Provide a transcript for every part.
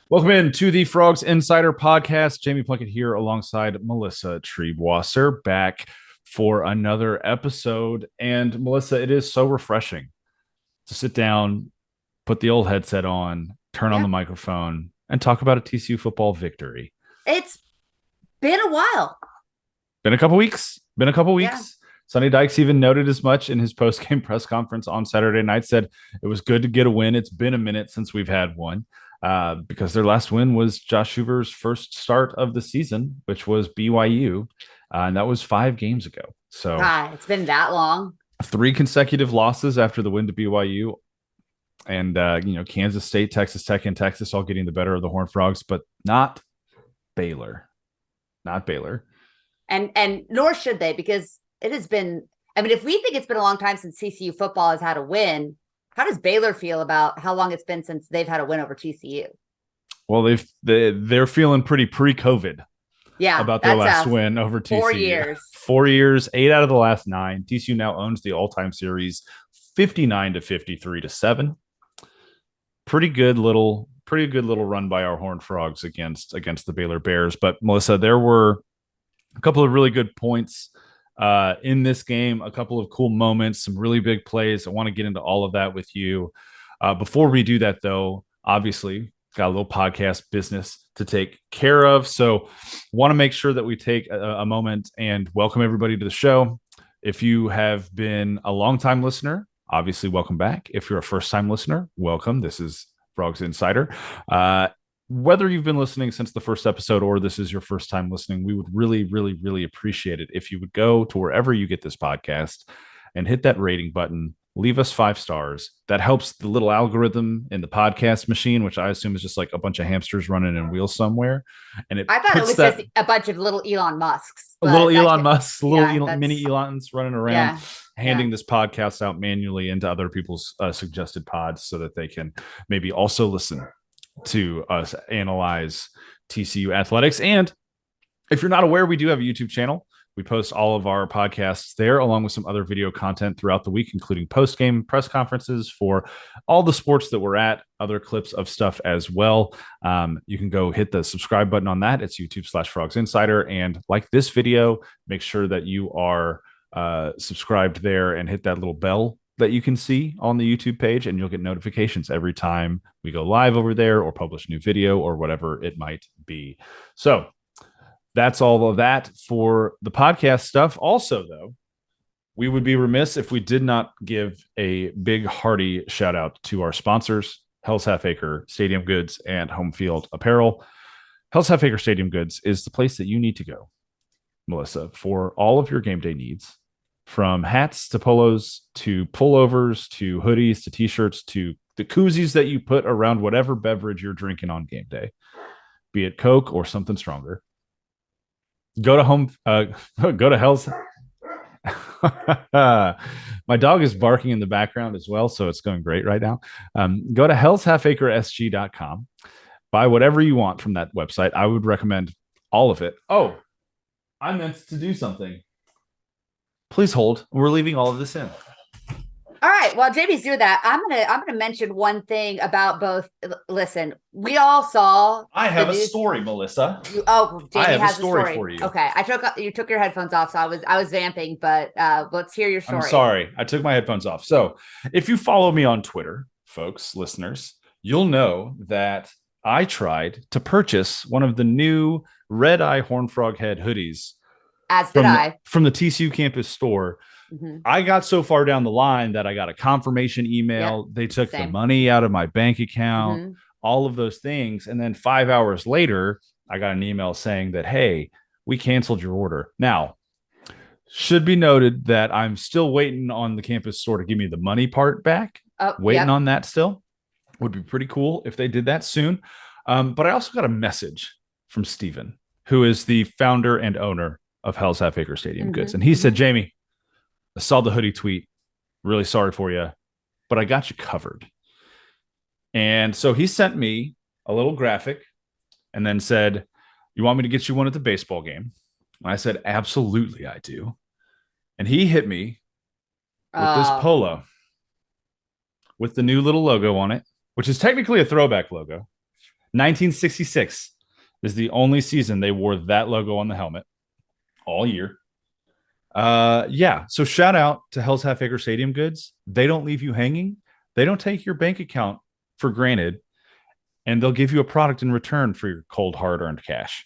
Welcome in to the Frogs Insider Podcast. Jamie Plunkett here alongside Melissa Treebwasser back for another episode. And Melissa, it is so refreshing to sit down, put the old headset on, turn on Yeah, the microphone, and talk about a TCU football victory. it's been a while. Been a couple weeks. Been a couple Yeah, weeks. Sonny Dykes even noted as much in his post-game press conference on Saturday night, said it was good to get a win. It's been a minute since we've had one. Because their last win was Josh Hoover's first start of the season, which was BYU, and that was 5 games ago. So God, it's been that long. 3 consecutive losses after the win to BYU, and Kansas State, Texas Tech, and Texas all getting the better of the Horned Frogs, but not Baylor. Not Baylor. And nor should they, because it has been. I mean, if we think it's been a long time since TCU football has had a win, how does Baylor feel about how long it's been since they've had a win over TCU? Well, they're feeling pretty pre-COVID Yeah, about their that's last win over 4 TCU. years. 4 years, 8 out of the last 9. TCU now owns the all-time series, 59-53-7. Pretty good little run by our Horned Frogs against the Baylor Bears. But Melissa, there were a couple of really good points in this game, a couple of cool moments, some really big plays. I want to get into all of that with you. Before we do that, though, obviously, got a little podcast business to take care of. So, want to make sure that we take a moment and welcome everybody to the show. If you have been a longtime listener, obviously, welcome back. If you're a first time listener, welcome. This is Frogs Insider. Whether you've been listening since the first episode or this is your first time listening, we would really, really, really appreciate it if you would go to wherever you get this podcast and hit that rating button. Leave us 5 stars. That helps the little algorithm in the podcast machine, which I assume is just like a bunch of hamsters running in wheels somewhere. And it I thought it puts was just that a bunch of little Elon Musks, a little but that Elon could, Musk, little yeah, mini that's Elons running around, yeah, yeah. handing this podcast out manually into other people's suggested pods so that they can maybe also listen to us analyze TCU athletics. And if you're not aware, we do have a YouTube channel. We post all of our podcasts there, along with some other video content throughout the week, including post game press conferences for all the sports that we're at, other clips of stuff as well. You can go hit the subscribe button on that. It's YouTube/Frogs Insider. And like this video, make sure that you are subscribed there and hit that little bell that you can see on the YouTube page, and you'll get notifications every time we go live over there or publish new video or whatever it might be. So, that's all of that for the podcast stuff. Also, though, we would be remiss if we did not give a big hearty shout out to our sponsors, Hell's Half Acre Stadium Goods and Home Field Apparel. Hell's Half Acre Stadium Goods is the place that you need to go, Melissa, for all of your game day needs, from hats to polos to pullovers to hoodies to t-shirts to the koozies that you put around whatever beverage you're drinking on game day, be it Coke or something stronger. Go to home. Go to Hell's. My dog is barking in the background as well, so it's going great right now. Go to hellshalfacresg.com. Buy whatever you want from that website. I would recommend all of it. Oh, I meant to do something. Please hold. We're leaving all of this in. All right. While Jamie's doing that, I'm gonna mention one thing about both. Listen, we all saw I the have a news. story, Melissa. I Jamie have a has a story story. for you. Okay, you took your headphones off, so I was vamping, but let's hear your I'm story. sorry. I took my headphones off. So, if you follow me on Twitter, folks, listeners, you'll know that I tried to purchase one of the new Red Eye Horn Frog Head hoodies As did from I. from the TCU campus store. Mm-hmm. I got so far down the line that I got a confirmation Yep. email. They took the Same. money out of my bank account, Mm-hmm. all of those things. And then 5 hours later, I got an email saying that, hey, we canceled your order. Now, should be noted that I'm still waiting on the campus store to give me the money part back. Oh, Waiting yep. on that still. Would be pretty cool if they did that soon. But I also got a message from Steven, who is the founder and owner of Hell's Half Acre Stadium Goods. Mm-hmm. And he said, Mm-hmm. Jamie, I saw the hoodie tweet. Really sorry for you, but I got you covered. And so he sent me a little graphic and then said, you want me to get you one at the baseball game? And I said, absolutely, I do. And he hit me with this Oh, polo with the new little logo on it, which is technically a throwback logo. 1966 is the only season they wore that logo on the helmet all year. Yeah. So shout out to Hell's Half Acre Stadium Goods. They don't leave you hanging. They don't take your bank account for granted, and they'll give you a product in return for your cold, hard-earned cash.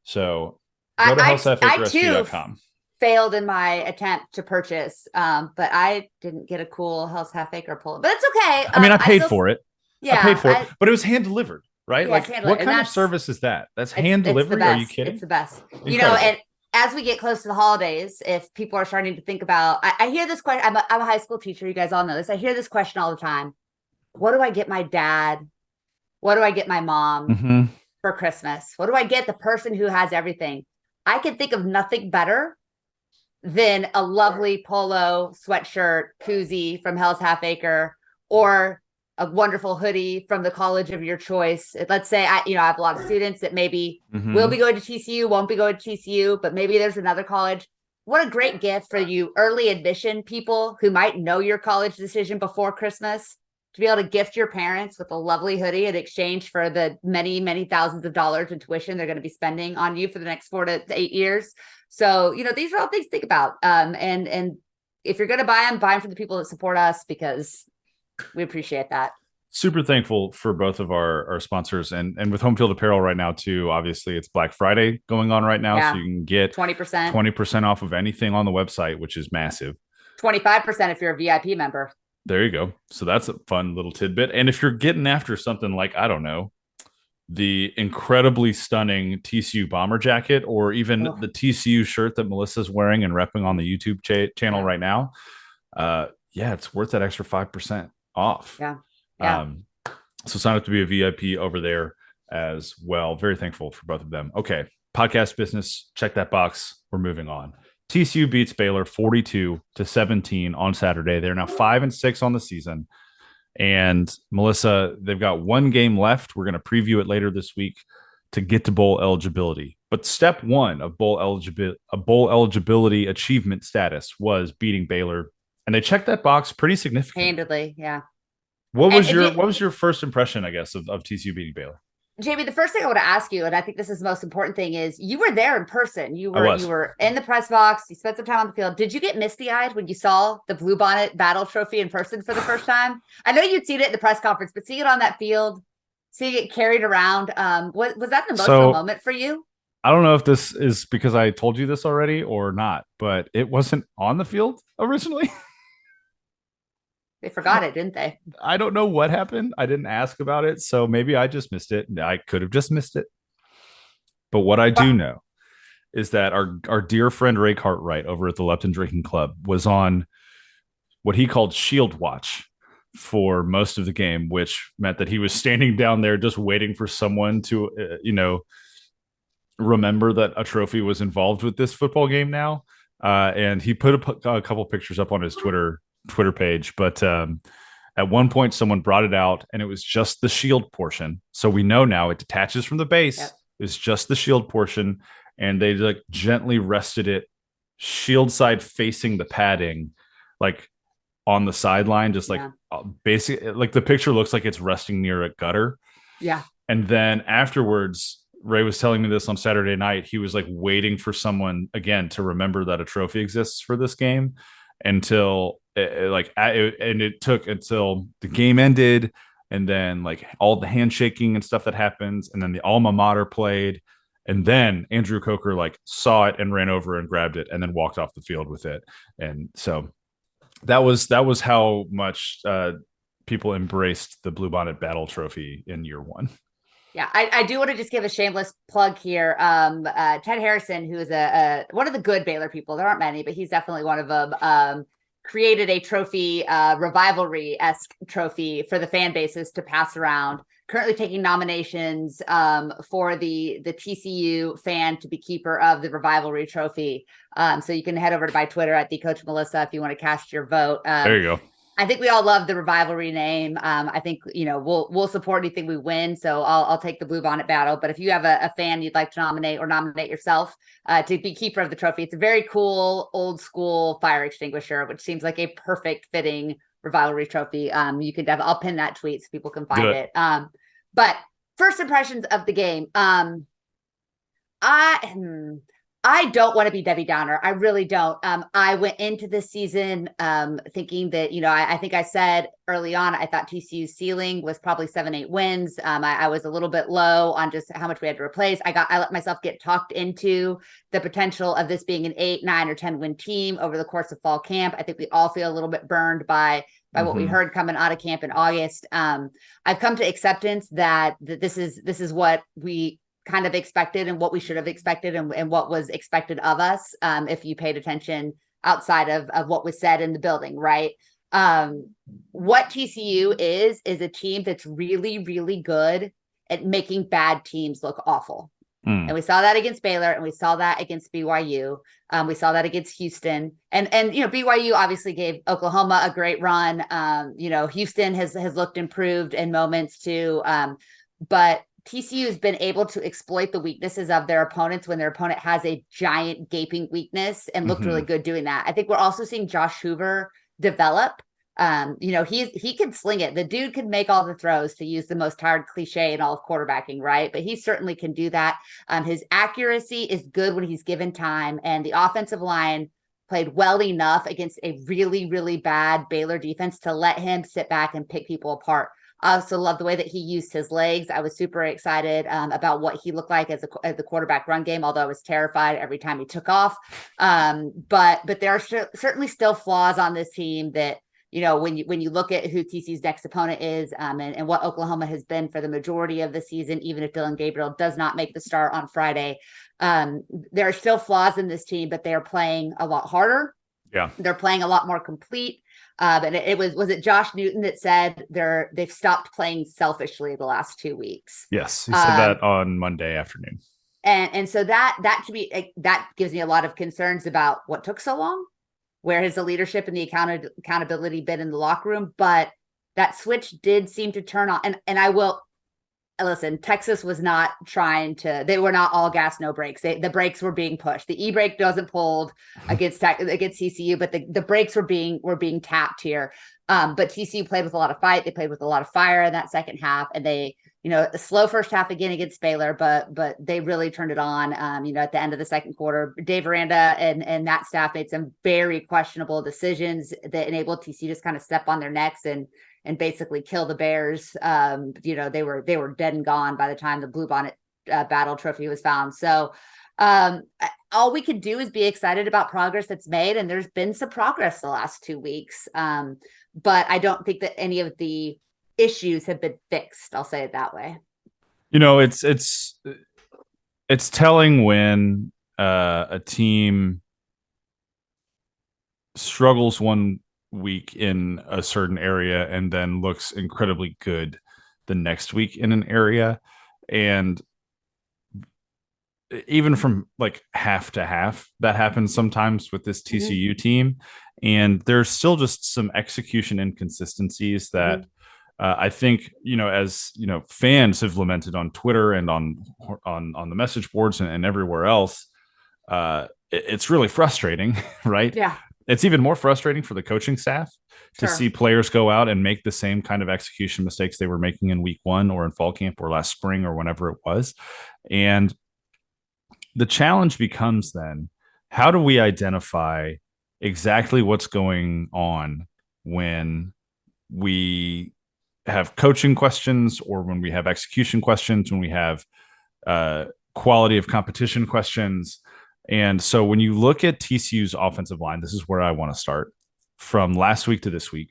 So go to I too hellshalfacresq.com. failed in my attempt to purchase, but I didn't get a cool Hell's Half Acre pull. But it's okay. I mean, I I paid still, for it. I paid yeah, for it, but it was hand delivered, right? yeah, it's Like, handled, what and kind of service is that? That's hand it's the delivery? Are you best. kidding? It's the best. Incredible. And as we get close to the holidays, if people are starting to think about, I hear this question. I'm a high school teacher. You guys all know this. I hear this question all the time. What do I get my dad? What do I get my mom Mm-hmm. for Christmas? What do I get the person who has everything? I can think of nothing better than a lovely polo sweatshirt koozie from Hell's Half Acre, or a wonderful hoodie from the college of your choice. Let's say I have a lot of students that maybe will be going to TCU, won't be going to TCU, but maybe there's another college. What a great gift for you early admission people who might know your college decision before Christmas, to be able to gift your parents with a lovely hoodie in exchange for the many, many thousands of dollars in tuition they're going to be spending on you for the next 4 to 8 years. So, these are all things to think about. And if you're going to buy them for the people that support us, because we appreciate that. Super thankful for both of our sponsors, and with Home Field Apparel right now too. Obviously, it's Black Friday going on right now, so you can get 20% off of anything on the website, which is massive. 25% if you're a VIP member. There you go. So that's a fun little tidbit. And if you're getting after something like, I don't know, the incredibly stunning TCU bomber jacket, or even the TCU shirt that Melissa's wearing and repping on the YouTube channel right now, it's worth that extra 5% off. Yeah. So sign up to be a VIP over there as well. Very thankful for both of them. Okay. Podcast business. Check that box. We're moving on. TCU beats Baylor 42-17 on Saturday. They're now 5-6 on the season. And Melissa, they've got one game left. We're going to preview it later this week to get to bowl eligibility. But step one of bowl eligibility achievement status was beating Baylor, and they checked that box pretty significantly. Handedly, yeah. What was your first impression, I guess, of TCU beating Baylor? Jamie, the first thing I want to ask you, and I think this is the most important thing, is you were there in person. You were in the press box. You spent some time on the field. Did you get misty-eyed when you saw the Bluebonnet Battle Trophy in person for the first time? I know you'd seen it at the press conference, but seeing it on that field, seeing it carried around, was that an emotional moment for you? I don't know if this is because I told you this already or not, but it wasn't on the field originally. They forgot it, didn't they? I don't know what happened. I didn't ask about it, so maybe I just missed it. I could have just missed it. But what I do know is that our dear friend Ray Cartwright over at the Lepton Drinking Club was on what he called Shield Watch for most of the game, which meant that he was standing down there just waiting for someone to, remember that a trophy was involved with this football game now. And he put a couple pictures up on his Twitter page, but at one point someone brought it out and it was just the shield portion. So we know now it detaches from the base. Yep. It's just the shield portion, and they like gently rested it shield side facing the padding, like on the sideline, just like basically like the picture looks like it's resting near a gutter. Yeah. And then afterwards, Ray was telling me this on Saturday night, he was like waiting for someone again to remember that a trophy exists for this game until it took until the game ended, and then like all the handshaking and stuff that happens, and then the alma mater played, and then Andrew Coker like saw it and ran over and grabbed it and then walked off the field with it. And so that was how much people embraced the Bluebonnet Battle Trophy in year one. Yeah, I do want to just give a shameless plug here. Ted Harrison, who is one of the good Baylor people, there aren't many, but he's definitely one of them, created a trophy, Revivalry-esque trophy for the fan bases to pass around. Currently taking nominations for the TCU fan to be keeper of the Revivalry trophy. So you can head over to my Twitter at @thecoachmelissa if you want to cast your vote. There you go. I think we all love the Revivalry name. I think, we'll support anything we win. So I'll take the Bluebonnet Battle. But if you have a fan you'd like to nominate yourself to be keeper of the trophy, it's a very cool, old school fire extinguisher, which seems like a perfect fitting Revivalry trophy. You can I'll pin that tweet so people can find it. But first impressions of the game. I I don't want to be Debbie Downer. I really don't. I went into this season thinking that, I think I said early on, I thought TCU's ceiling was probably 7-8 wins. I was a little bit low on just how much we had to replace. I let myself get talked into the potential of this being an 8, 9, or 10 win team over the course of fall camp. I think we all feel a little bit burned by what we heard coming out of camp in August. I've come to acceptance that this is what we kind of expected and what we should have expected and what was expected of us, if you paid attention outside of what was said in the building, right? What TCU is a team that's really, really good at making bad teams look awful. And we saw that against Baylor, and we saw that against BYU. We saw that against Houston, and BYU obviously gave Oklahoma a great run. Houston has looked improved in moments too, but TCU has been able to exploit the weaknesses of their opponents when their opponent has a giant gaping weakness and looked really good doing that. I think we're also seeing Josh Hoover develop. He can sling it. The dude can make all the throws, to use the most tired cliche in all of quarterbacking, right? But he certainly can do that. His accuracy is good when he's given time, and the offensive line played well enough against a really, really bad Baylor defense to let him sit back and pick people apart. I also love the way that he used his legs. I was super excited about what he looked like as the quarterback run game, although I was terrified every time he took off. But there are certainly still flaws on this team that, when you look at who TCU's next opponent is, and what Oklahoma has been for the majority of the season, even if Dylan Gabriel does not make the start on Friday, there are still flaws in this team, but they are playing a lot harder. Yeah. They're playing a lot more complete. And it was it Josh Newton that said they've stopped playing selfishly the last 2 weeks. Yes, he said that on Monday afternoon. And so that to me, that gives me a lot of concerns about what took so long. Where has the leadership and the accountability been in the locker room? But that switch did seem to turn on. And I will listen, Texas was not they were not all gas, no brakes. The brakes were being pushed. The e-brake wasn't pulled against TCU, but the brakes were being tapped here. But TCU played with a lot of fight. They played with a lot of fire in that second half, and they, a slow first half again against Baylor, but they really turned it on. At the end of the second quarter, Dave Aranda and that staff made some very questionable decisions that enabled TCU to just kind of step on their necks and basically kill the Bears. They were dead and gone by the time the Bluebonnet Battle Trophy was found. So all we could do is be excited about progress that's made, and there's been some progress the last 2 weeks. But I don't think that any of the issues have been fixed. I'll say it that way. It's telling when a team struggles one week in a certain area and then looks incredibly good the next week in an area. And even from like half to half, that happens sometimes with this TCU team. And there's still just some execution inconsistencies that I think, as fans have lamented on Twitter and on the message boards and everywhere else. It's really frustrating, right? Yeah. It's even more frustrating for the coaching staff to see players go out and make the same kind of execution mistakes they were making in week 1 or in fall camp or last spring or whenever it was. And the challenge becomes then, how do we identify exactly what's going on when we have coaching questions, or when we have execution questions, when we have quality of competition questions? And so when you look at TCU's offensive line, this is where I want to start. From last week to this week.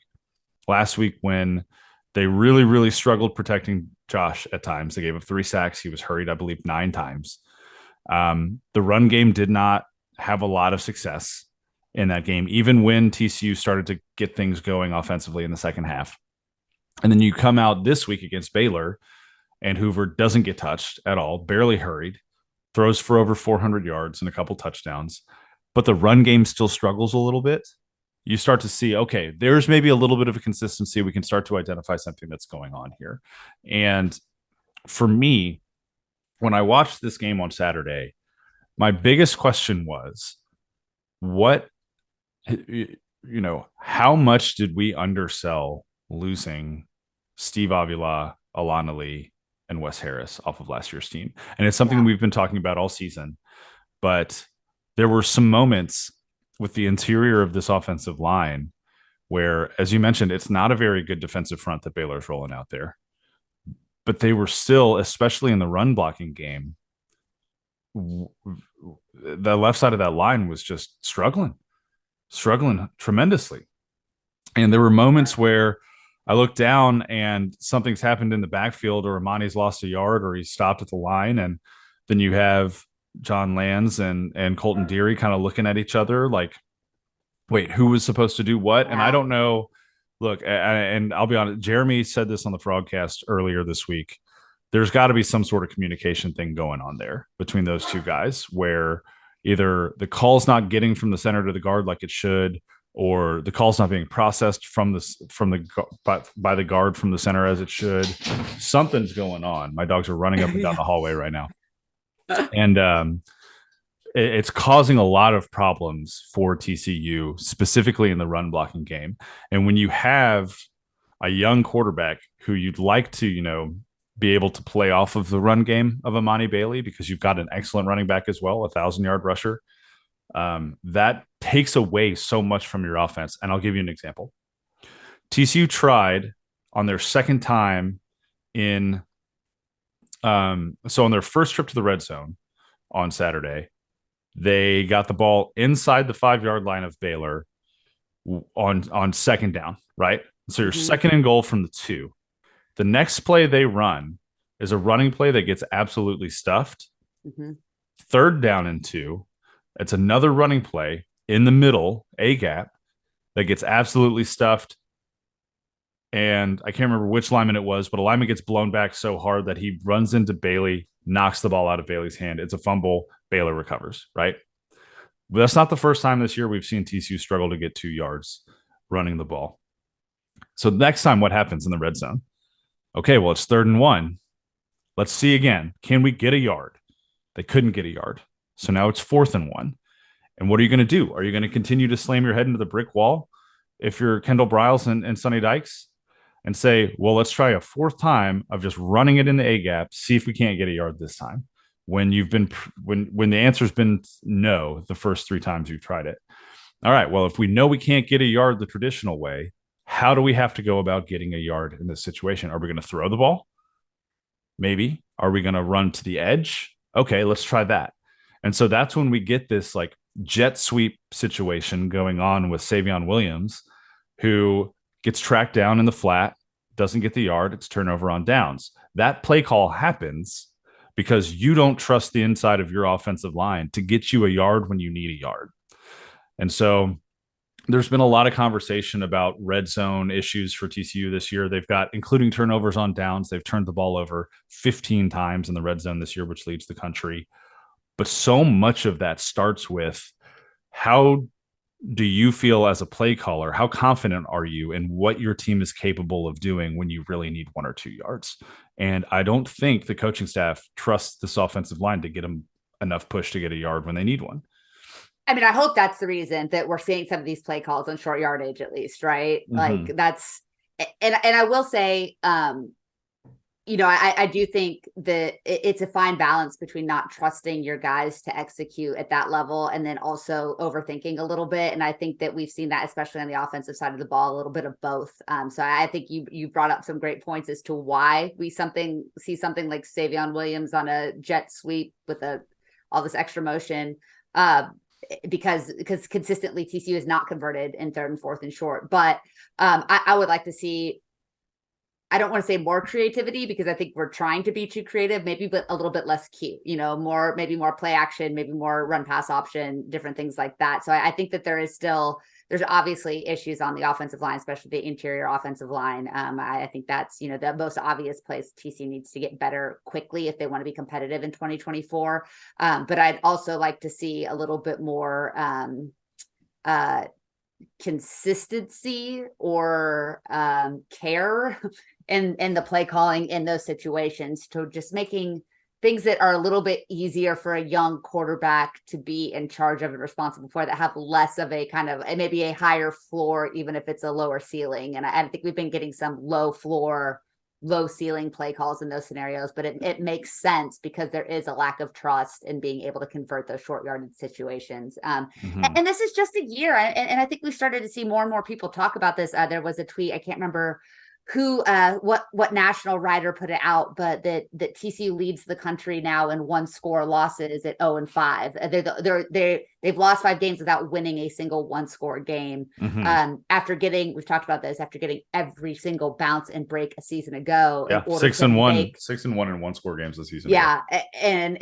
Last week, when they really, really struggled protecting Josh at times, they gave up 3 sacks. He was hurried, I believe, 9 times. The run game did not have a lot of success in that game, even when TCU started to get things going offensively in the second half. And then you come out this week against Baylor, and Hoover doesn't get touched at all, barely hurried, throws for over 400 yards and a couple touchdowns, but the run game still struggles a little bit. You start to see, okay, there's maybe a little bit of a consistency. We can start to identify something that's going on here. And for me, when I watched this game on Saturday, my biggest question was, how much did we undersell losing Steve Avila, Alana Lee, and Wes Harris off of last year's team. And it's something Yeah. we've been talking about all season. But there were some moments with the interior of this offensive line where, as you mentioned, it's not a very good defensive front that Baylor's rolling out there. But they were still, especially in the run blocking game, the left side of that line was just struggling tremendously. And there were moments where I looked down and something's happened in the backfield, or Amani's lost a yard, or he's stopped at the line. And then you have John Lands and Colton Deary kind of looking at each other like, wait, who was supposed to do what? And I Yeah. don't know. Look, and I'll be honest, Jeremy said this on the Frogcast earlier this week. There's got to be some sort of communication thing going on there between those two guys where either the call's not getting from the center to the guard like it should, or the call's not being processed by the guard from the center as it should. Something's going on. My dogs are running up and down Yeah. the hallway right now. And it's causing a lot of problems for TCU, specifically in the run blocking game. And when you have a young quarterback who you'd like to, be able to play off of the run game of Amani Bailey, because you've got an excellent running back as well, 1,000-yard rusher, that takes away so much from your offense. And I'll give you an example. TCU tried on their second time so on their first trip to the red zone on Saturday, they got the ball inside the 5-yard line of Baylor on second down, right? So you're second and goal from the 2. The next play they run is a running play that gets absolutely stuffed. Third down and 2. It's another running play in the middle, a gap, that gets absolutely stuffed. And I can't remember which lineman it was, but a lineman gets blown back so hard that he runs into Bailey, knocks the ball out of Bailey's hand. It's a fumble. Baylor recovers, right? But that's not the first time this year we've seen TCU struggle to get 2 yards running the ball. So next time, what happens in the red zone? Okay, well, it's 3rd and 1. Let's see again. Can we get a yard? They couldn't get a yard. So now it's 4th and 1. And what are you going to do? Are you going to continue to slam your head into the brick wall if you're Kendall Briles and Sonny Dykes and say, well, let's try a 4th time of just running it in the A gap, see if we can't get a yard this time? When the answer's been no the first 3 times you've tried it. All right, well, if we know we can't get a yard the traditional way, how do we have to go about getting a yard in this situation? Are we going to throw the ball? Maybe. Are we going to run to the edge? Okay, let's try that. And so that's when we get this like jet sweep situation going on with Savion Williams, who gets tracked down in the flat, doesn't get the yard. It's turnover on downs. That play call happens because you don't trust the inside of your offensive line to get you a yard when you need a yard. And so there's been a lot of conversation about red zone issues for TCU this year. They've got, including turnovers on downs, they've turned the ball over 15 times in the red zone this year, which leads the country. But so much of that starts with, how do you feel as a play caller? How confident are you in what your team is capable of doing when you really need 1 or 2 yards? And I don't think the coaching staff trusts this offensive line to get them enough push to get a yard when they need one. I mean, I hope that's the reason that we're seeing some of these play calls on short yardage, at least, right? Like that's, and I will say, I do think that it's a fine balance between not trusting your guys to execute at that level and then also overthinking a little bit. And I think that we've seen that, especially on the offensive side of the ball, a little bit of both. So I think you brought up some great points as to why we see something like Savion Williams on a jet sweep with all this extra motion. Because consistently TCU is not converted in 3rd and 4th and short. But I would like to see, I don't want to say more creativity, because I think we're trying to be too creative, maybe, but a little bit less cute, maybe more play action, maybe more run pass option, different things like that. So I think that there's obviously issues on the offensive line, especially the interior offensive line. I think that's, the most obvious place TCU needs to get better quickly if they want to be competitive in 2024. But I'd also like to see a little bit more consistency or care in the play calling in those situations, to just making things that are a little bit easier for a young quarterback to be in charge of and responsible for, that have less of a kind of maybe a higher floor, even if it's a lower ceiling. And I think we've been getting some low floor low ceiling play calls in those scenarios, but it makes sense because there is a lack of trust in being able to convert those short yardage situations. And this is just a year. And I think we started to see more and more people talk about this. There was a tweet, I can't remember who what national writer put it out, but that TCU leads the country now in one score losses at 0-5. They've lost 5 games without winning a single one score game. After getting, we've talked about this, after getting every single bounce and break a season ago. Yeah, 6-1, 6-1 in one score games this season. Yeah, and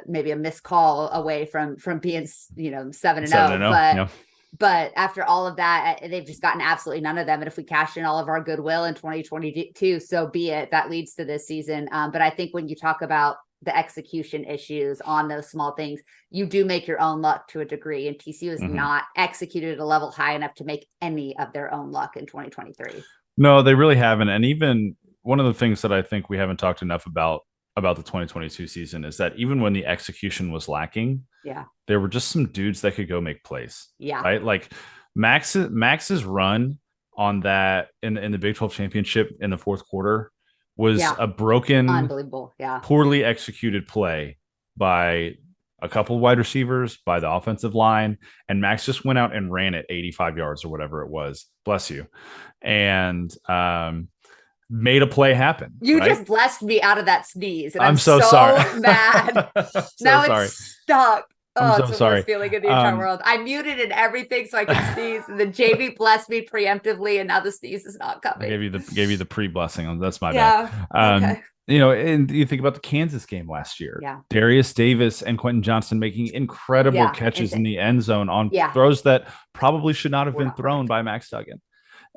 maybe a missed call away from being 7-0, but after all of that, they've just gotten absolutely none of them. And if we cash in all of our goodwill in 2022, so be it. That leads to this season. But I think when you talk about the execution issues on those small things, you do make your own luck to a degree. And TCU is not executed at a level high enough to make any of their own luck in 2023. No, they really haven't. And even one of the things that I think we haven't talked enough about the 2022 season is that even when the execution was lacking, there were just some dudes that could go make plays. Right. Like Max's run on that in the Big 12 championship in the fourth quarter was a broken, unbelievable, poorly executed play by a couple of wide receivers, by the offensive line, and Max just went out and ran it 85 yards or whatever it was. Bless you. And made a play happen. You just blessed me out of that sneeze. And I'm so sorry. Mad. Now sorry. It's stuck. I'm so it's the sorry. worst feeling in the entire world. I muted and everything so I could sneeze, and then JV blessed me preemptively, and now the sneeze is not coming. I gave you the pre-blessing. That's my bad. Okay. And you think about the Kansas game last year. Darius Davis and Quentin Johnston making incredible catches in the end zone on throws that probably should not have been thrown by Max Duggan.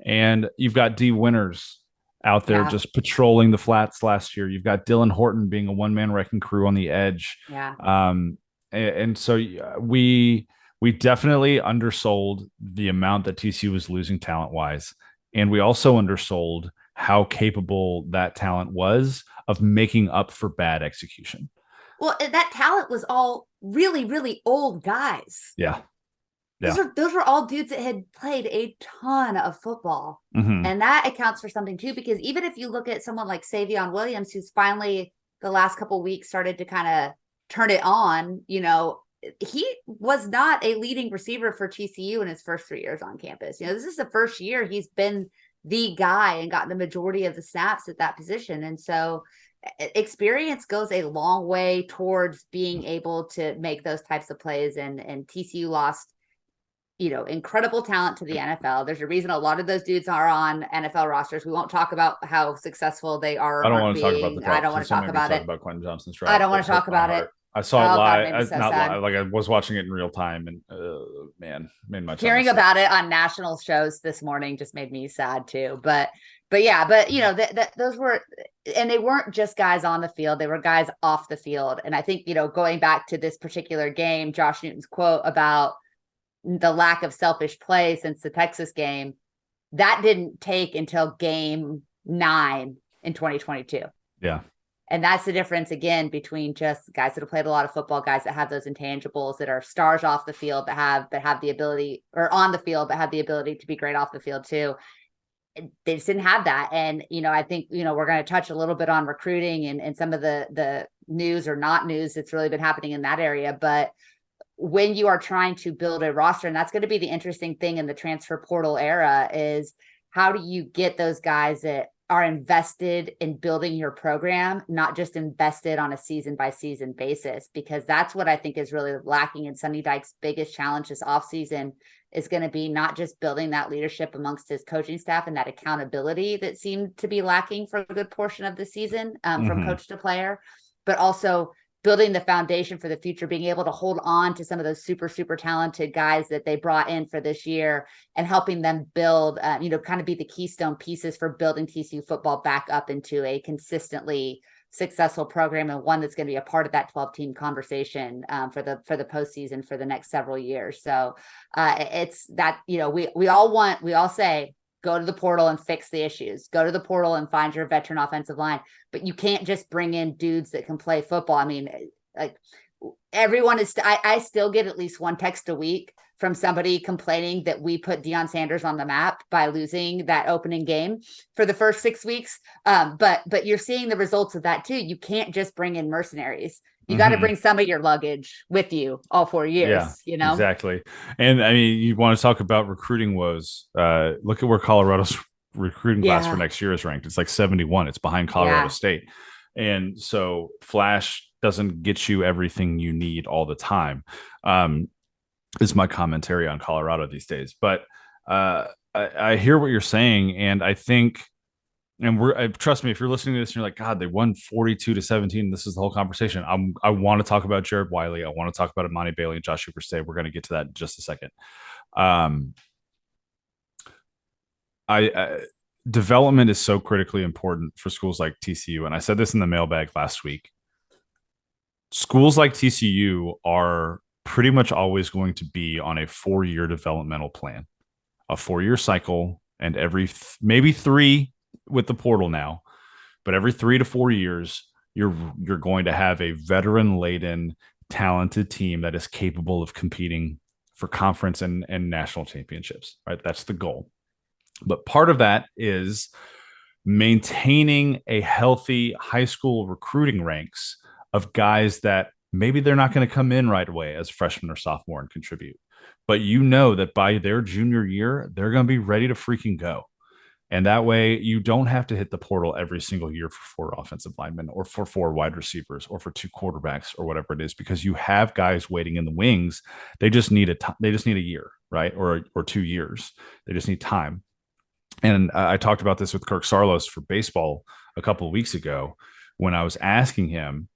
And you've got D Winters out there just patrolling the flats last year. You've got Dylan Horton being a one-man wrecking crew on the edge. And so we definitely undersold the amount that TCU was losing talent-wise. And we also undersold how capable that talent was of making up for bad execution. Well, that talent was all really, really old guys. Those were all dudes that had played a ton of football. And that accounts for something too, because even if you look at someone like Savion Williams, who's finally the last couple of weeks started to kind of turn it on, he was not a leading receiver for TCU in his first 3 years on campus. This is the first year he's been the guy and gotten the majority of the snaps at that position. And so experience goes a long way towards being able to make those types of plays. And TCU lost incredible talent to the NFL. There's a reason a lot of those dudes are on NFL rosters. We won't talk about how successful they are. I don't want to talk about the I don't want to talk about it. About Quentin Johnson's I don't want to talk about it. I saw it live. I was watching it in real time, and man, made my hearing about it on national shows this morning just made me sad too. But those were, and they weren't just guys on the field; they were guys off the field. And I think going back to this particular game, Josh Newton's quote about the lack of selfish play since the Texas game, that didn't take until game 9 in 2022. And that's the difference, again, between just guys that have played a lot of football, guys that have those intangibles, that are stars off the field, that have the ability, or on the field, but have the ability to be great off the field too. They just didn't have that. And, I think, we're going to touch a little bit on recruiting and some of the news or not news that's really been happening in that area. But when you are trying to build a roster, and that's going to be the interesting thing in the transfer portal era, is how do you get those guys that are invested in building your program, not just invested on a season by season basis? Because that's what I think is really lacking in Sonny Dykes' biggest challenge this offseason, is going to be not just building that leadership amongst his coaching staff and that accountability that seemed to be lacking for a good portion of the season from coach to player, but also building the foundation for the future, being able to hold on to some of those super, super talented guys that they brought in for this year and helping them build, kind of be the keystone pieces for building TCU football back up into a consistently successful program, and one that's going to be a part of that 12-team conversation for the postseason for the next several years. So it's that, we all say, go to the portal and fix the issues. Go to the portal and find your veteran offensive line. But you can't just bring in dudes that can play football. I mean, like, everyone is, I still get at least one text a week from somebody complaining that we put Deion Sanders on the map by losing that opening game for the first 6 weeks. But you're seeing the results of that too. You can't just bring in mercenaries. You got to bring some of your luggage with you all 4 Yeah, years, you know? exactly. And I mean, you want to talk about recruiting woes. Look at where Colorado's recruiting class for Yeah. next year is ranked. It's like 71. It's behind Colorado Yeah. State. And so Flash doesn't get you everything you need all the time. Um, is my commentary on Colorado these days. But I hear what you're saying, and I think, and trust me, if you're listening to this and you're like, God, they won 42-17. This is the whole conversation. I want to talk about Jared Wiley. I want to talk about Imani Bailey and Josh Hooper State. We're going to get to that in just a second. Um, development is so critically important for schools like TCU, and I said this in the mailbag last week. Schools like TCU are pretty much always going to be on a 4-year developmental plan, a 4-year cycle, and every maybe 3 with the portal now, but every 3 to 4 years, you're going to have a veteran laden, talented team that is capable of competing for conference and national championships. Right, that's the goal. But part of that is maintaining a healthy high school recruiting ranks of guys that maybe they're not going to come in right away as freshman or sophomore and contribute, but you know that by their junior year, they're going to be ready to freaking go. And that way you don't have to hit the portal every single year for 4 offensive linemen or for 4 wide receivers or for 2 quarterbacks or whatever it is, because you have guys waiting in the wings. They just need they just need a year, right? Or 2 years. They just need time. And I talked about this with Kirk Sarlos for baseball a couple of weeks ago when I was asking him,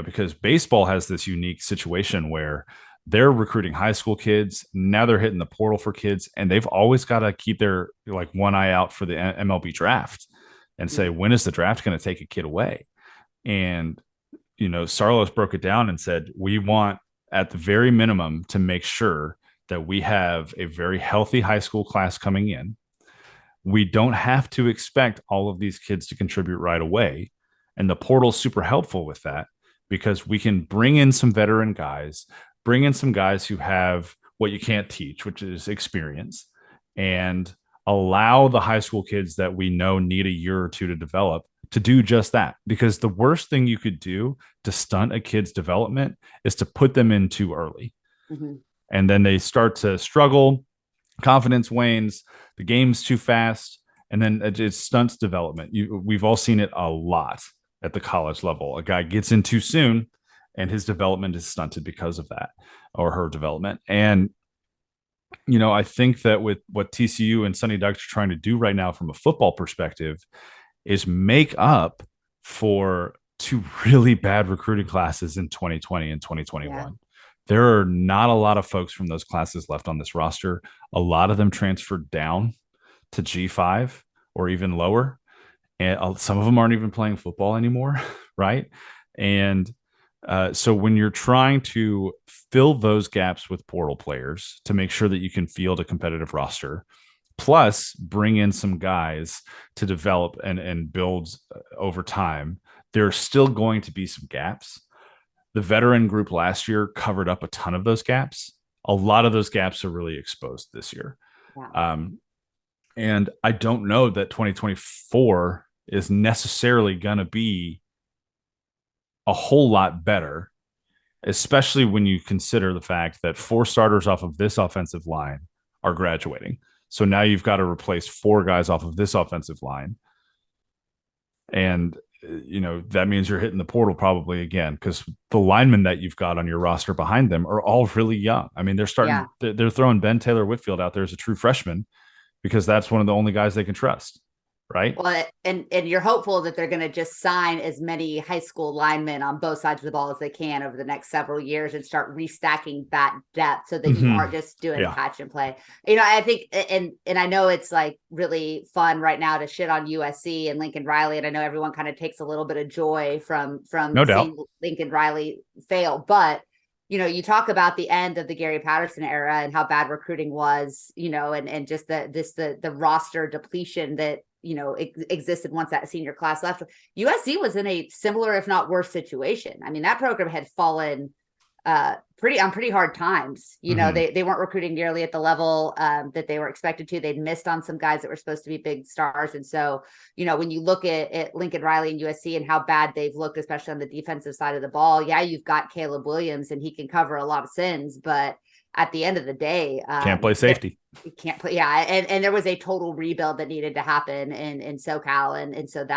because baseball has this unique situation where they're recruiting high school kids. Now they're hitting the portal for kids, and they've always got to keep their one eye out for the MLB draft and say, when is the draft going to take a kid away? And, Sarlos broke it down and said, we want at the very minimum to make sure that we have a very healthy high school class coming in. We don't have to expect all of these kids to contribute right away. And the portal's super helpful with that because we can bring in some veteran guys, bring in some guys who have what you can't teach, which is experience, and allow the high school kids that we know need a year or 2 to develop to do just that. Because the worst thing you could do to stunt a kid's development is to put them in too early. Mm-hmm. And then they start to struggle, confidence wanes, the game's too fast, and then it stunts development. We've all seen it a lot at the college level. A guy gets in too soon and his development is stunted because of that, or her development. And I think that with what TCU and Sonny Dykes are trying to do right now from a football perspective is make up for 2 really bad recruiting classes in 2020 and 2021. Yeah. There are not a lot of folks from those classes left on this roster. A lot of them transferred down to G5 or even lower. And some of them aren't even playing football anymore, right? And so when you're trying to fill those gaps with portal players to make sure that you can field a competitive roster, plus bring in some guys to develop and build over time, there's still going to be some gaps. The veteran group last year covered up a ton of those gaps. A lot of those gaps are really exposed this year. Yeah. And I don't know that 2024 is necessarily going to be a whole lot better, especially when you consider the fact that 4 starters off of this offensive line are graduating. So now you've got to replace 4 guys off of this offensive line. And that means you're hitting the portal probably again, because the linemen that you've got on your roster behind them are all really young. I mean, they're throwing Ben Taylor Whitfield out there as a true freshman because that's one of the only guys they can trust. Right. Well, and you're hopeful that they're going to just sign as many high school linemen on both sides of the ball as they can over the next several years and start restacking that depth so that you aren't just doing patch and play. I think, and I know it's like really fun right now to shit on USC and Lincoln Riley. And I know everyone kind of takes a little bit of joy from no doubt seeing Lincoln Riley fail, but you talk about the end of the Gary Patterson era and how bad recruiting was, and just the roster depletion that, existed once that senior class left. USC was in a similar, if not worse situation. I mean, that program had fallen pretty hard times. Mm-hmm. They weren't recruiting nearly at the level that they were expected to. They'd missed on some guys that were supposed to be big stars. And so, when you look at Lincoln Riley and USC and how bad they've looked, especially on the defensive side of the ball, yeah, you've got Caleb Williams and he can cover a lot of sins, but at the end of the day, Can't play safety. you can't play. Yeah. And there was a total rebuild that needed to happen in SoCal. And so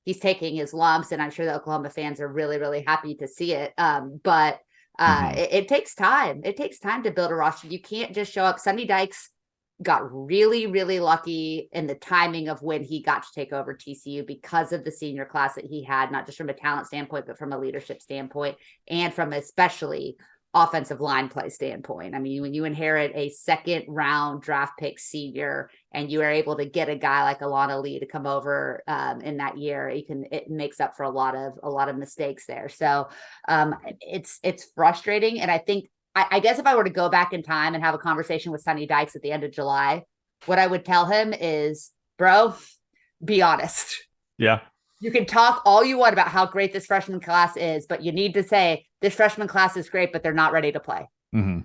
he's taking his lumps, and I'm sure the Oklahoma fans are really, really happy to see it. But it takes time. It takes time to build a roster. You can't just show up. Sonny Dykes got really, really lucky in the timing of when he got to take over TCU because of the senior class that he had, not just from a talent standpoint, but from a leadership standpoint, and from especially offensive line play standpoint. I mean, when you inherit a second round draft pick senior and you are able to get a guy like Alana Lee to come over in that year, it makes up for a lot of mistakes there. So it's frustrating. And I think, I guess if I were to go back in time and have a conversation with Sonny Dykes at the end of July, what I would tell him is, bro, be honest. Yeah. You can talk all you want about how great this freshman class is, but you need to say this freshman class is great, but they're not ready to play. Mm-hmm.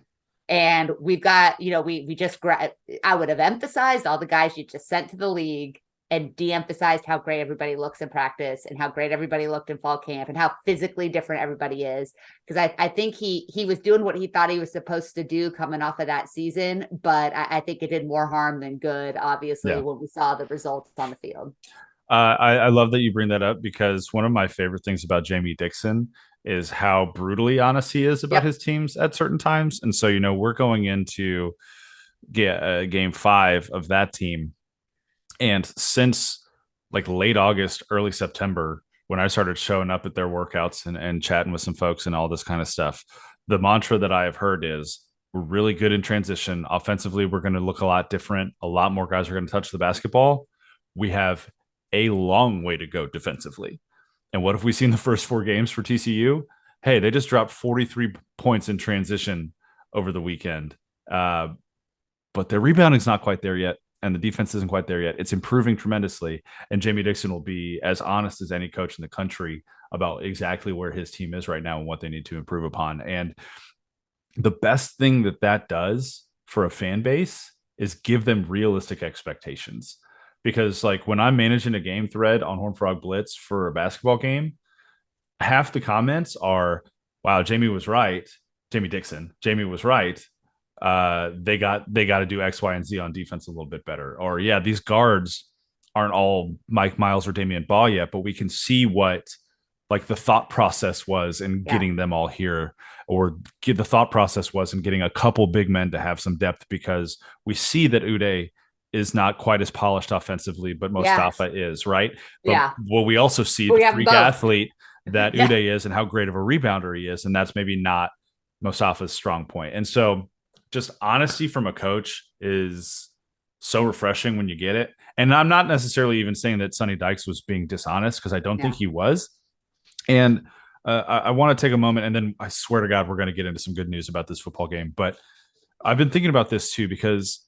And we've got, I would have emphasized all the guys you just sent to the league and de-emphasized how great everybody looks in practice and how great everybody looked in fall camp and how physically different everybody is. Because I think he was doing what he thought he was supposed to do coming off of that season, but I think it did more harm than good, obviously, when we saw the results on the field. I love that you bring that up, because one of my favorite things about Jamie Dixon is how brutally honest he is about his teams at certain times. And so, we're going into game 5 of that team. And since like late August, early September, when I started showing up at their workouts and chatting with some folks and all this kind of stuff, the mantra that I have heard is, we're really good in transition. Offensively, we're going to look a lot different. A lot more guys are going to touch the basketball. We have a long way to go defensively. And what have we seen the first 4 games for TCU? Hey, they just dropped 43 points in transition over the weekend. But their rebounding's not quite there yet, and the defense isn't quite there yet. It's improving tremendously, and Jamie Dixon will be as honest as any coach in the country about exactly where his team is right now and what they need to improve upon. And the best thing that does for a fan base is give them realistic expectations. Because like when I'm managing a game thread on Horned Frog Blitz for a basketball game, half the comments are, wow, Jamie was right. Jamie Dixon, Jamie was right. They got to do X, Y, and Z on defense a little bit better. Or yeah, these guards aren't all Mike Miles or Damian Ball yet, but we can see what like the thought process was in getting them all here, or the thought process was in getting a couple big men to have some depth, because we see that Uday is not quite as polished offensively, but Mostafa is, right? But what we also see the freak athlete that Uday is and how great of a rebounder he is. And that's maybe not Mostafa's strong point. And so just honesty from a coach is so refreshing when you get it. And I'm not necessarily even saying that Sonny Dykes was being dishonest, because I don't think he was. And I want to take a moment, and then I swear to God, we're going to get into some good news about this football game. But I've been thinking about this too, because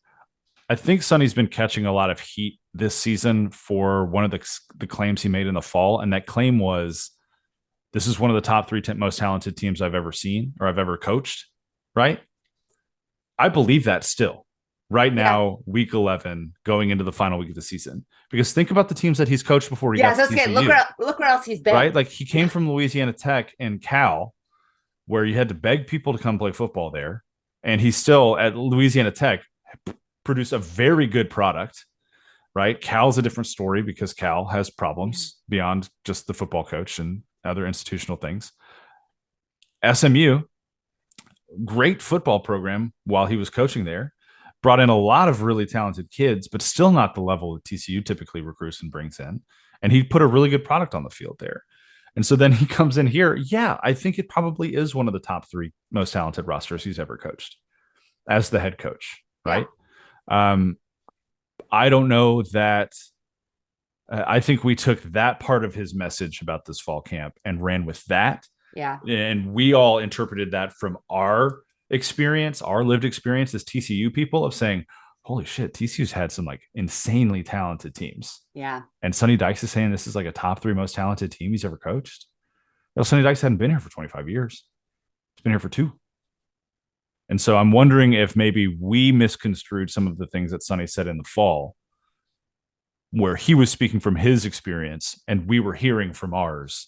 I think Sonny's been catching a lot of heat this season for one of the claims he made in the fall. And that claim was, this is one of the top 3 most talented teams I've ever seen or I've ever coached, right? I believe that still right now, week 11, going into the final week of the season. Because think about the teams that he's coached before he got to TCU. Look where else he's been. Right? Like he came from Louisiana Tech and Cal, where you had to beg people to come play football there. And he's still at Louisiana Tech produced a very good product, right? Cal's a different story, because Cal has problems beyond just the football coach and other institutional things. SMU, great football program while he was coaching there, brought in a lot of really talented kids, but still not the level that TCU typically recruits and brings in. And he put a really good product on the field there. And so then he comes in here. Yeah, I think it probably is one of the top 3 most talented rosters he's ever coached as the head coach, right? I don't know that. I think we took that part of his message about this fall camp and ran with that. Yeah. And we all interpreted that from our experience, our lived experience as TCU people, of saying, holy shit, TCU's had some like insanely talented teams. Yeah. And Sonny Dykes is saying this is like a top 3 most talented team he's ever coached. Well, Sonny Dykes hadn't been here for 25 years. It's been here for 2. And so I'm wondering if maybe we misconstrued some of the things that Sonny said in the fall, where he was speaking from his experience and we were hearing from ours,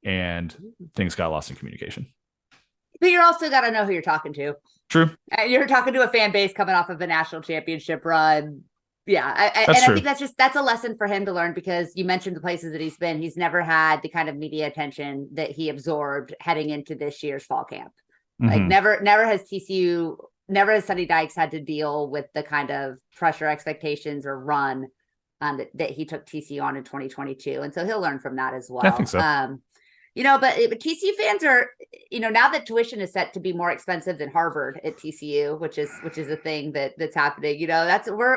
and things got lost in communication. But you're also got to know who you're talking to. True. You're talking to a fan base coming off of a national championship run. Yeah. That's true. I think that's a lesson for him to learn, because you mentioned the places that he's been. He's never had the kind of media attention that he absorbed heading into this year's fall camp. Like never has TCU, never has Sonny Dykes had to deal with the kind of pressure expectations or run that he took TCU on in 2022. And so he'll learn from that as well. I think so. But TCU fans are, now that tuition is set to be more expensive than Harvard at TCU, which is a thing that's happening.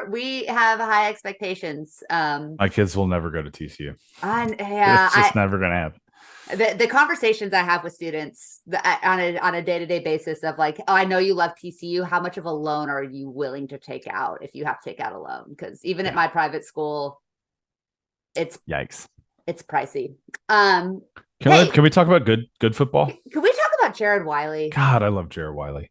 We have high expectations. My kids will never go to TCU. It's just never going to happen. The conversations I have with students on a day-to-day basis of like, oh, I know you love TCU. How much of a loan are you willing to take out if you have to take out a loan? Because even at my private school, it's yikes. It's pricey. Can we talk about good football? Can we talk about Jared Wiley? God, I love Jared Wiley.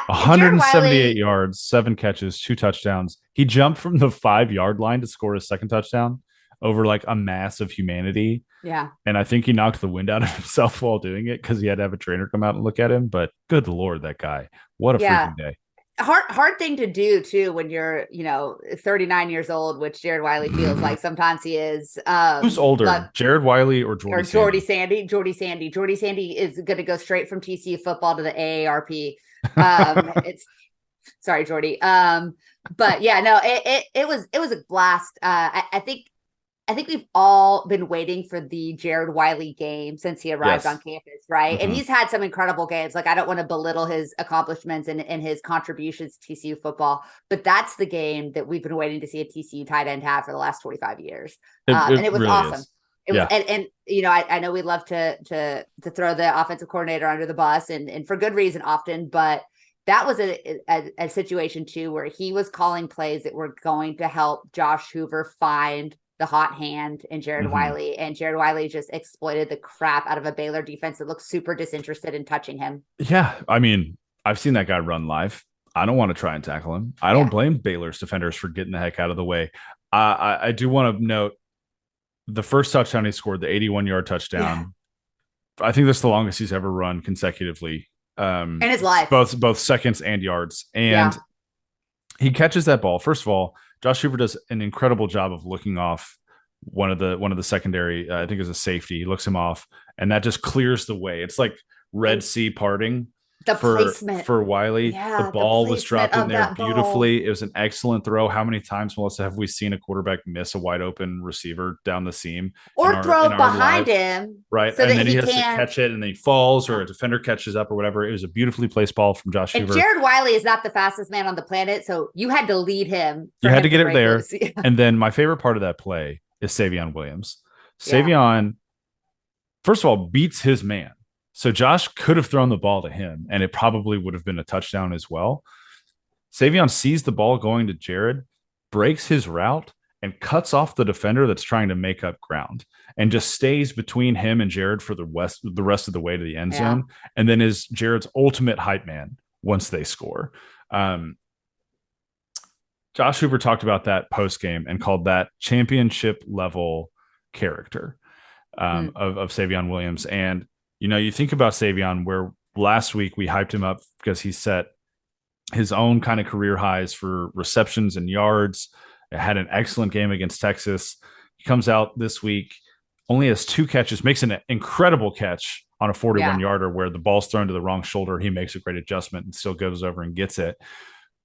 178 yards, 7 catches, 2 touchdowns. He jumped from the 5-yard line to score his second touchdown over like a mass of humanity. Yeah. And I think he knocked the wind out of himself while doing it because he had to have a trainer come out and look at him. But good Lord, that guy. What a freaking day. Hard thing to do too when you're 39 years old, which Jared Wiley feels like sometimes he is. Who's older, Jared Wiley or Jordy Sandy? Jordy Sandy is going to go straight from TCU football to the AARP. It's sorry, Jordy. But yeah, no, it was a blast. I think we've all been waiting for the Jared Wiley game since he arrived on campus, right? And he's had some incredible games. Like, I don't want to belittle his accomplishments and his contributions to TCU football, but that's the game that we've been waiting to see a TCU tight end have for the last 25 years. And it was really awesome. It was, and I know we love to throw the offensive coordinator under the bus, and for good reason often, but that was a situation too where he was calling plays that were going to help Josh Hoover find the hot hand in Jared Wiley, and Jared Wiley just exploited the crap out of a Baylor defense that looks super disinterested in touching him. Yeah, I mean, I've seen that guy run live. I don't want to try and tackle him. I don't blame Baylor's defenders for getting the heck out of the way. I do want to note the first touchdown he scored, the 81-yard touchdown. Yeah. I think that's the longest he's ever run consecutively. In his life. Both seconds and yards. And he catches that ball. First of all, Josh Hoover does an incredible job of looking off one of the secondary. I think it was a safety. He looks him off, and that just clears the way. It's like Red Sea parting for Wiley. Yeah, the ball was dropped in there beautifully. It was an excellent throw. How many times, Melissa, have we seen a quarterback miss a wide open receiver down the seam or throw behind him? Right. So and then he has to catch it, and then he falls, or a defender catches up or whatever. It was a beautifully placed ball from Josh Hoover. Jared Wiley is not the fastest man on the planet, so you had to lead him. You had to get it there. And then my favorite part of that play is Savion Williams. Savion, first of all, beats his man. So Josh could have thrown the ball to him, and it probably would have been a touchdown as well. Savion sees the ball going to Jared, breaks his route, and cuts off the defender that's trying to make up ground, and just stays between him and Jared for the rest of the way to the end zone, and then is Jared's ultimate hype man once they score. Josh Hoover talked about that post-game and called that championship level character of Savion Williams. And you think about Savion, where last week we hyped him up because he set his own kind of career highs for receptions and yards. Had an excellent game against Texas. He comes out this week, only has 2 catches, makes an incredible catch on a 41-yarder where the ball's thrown to the wrong shoulder. He makes a great adjustment and still goes over and gets it.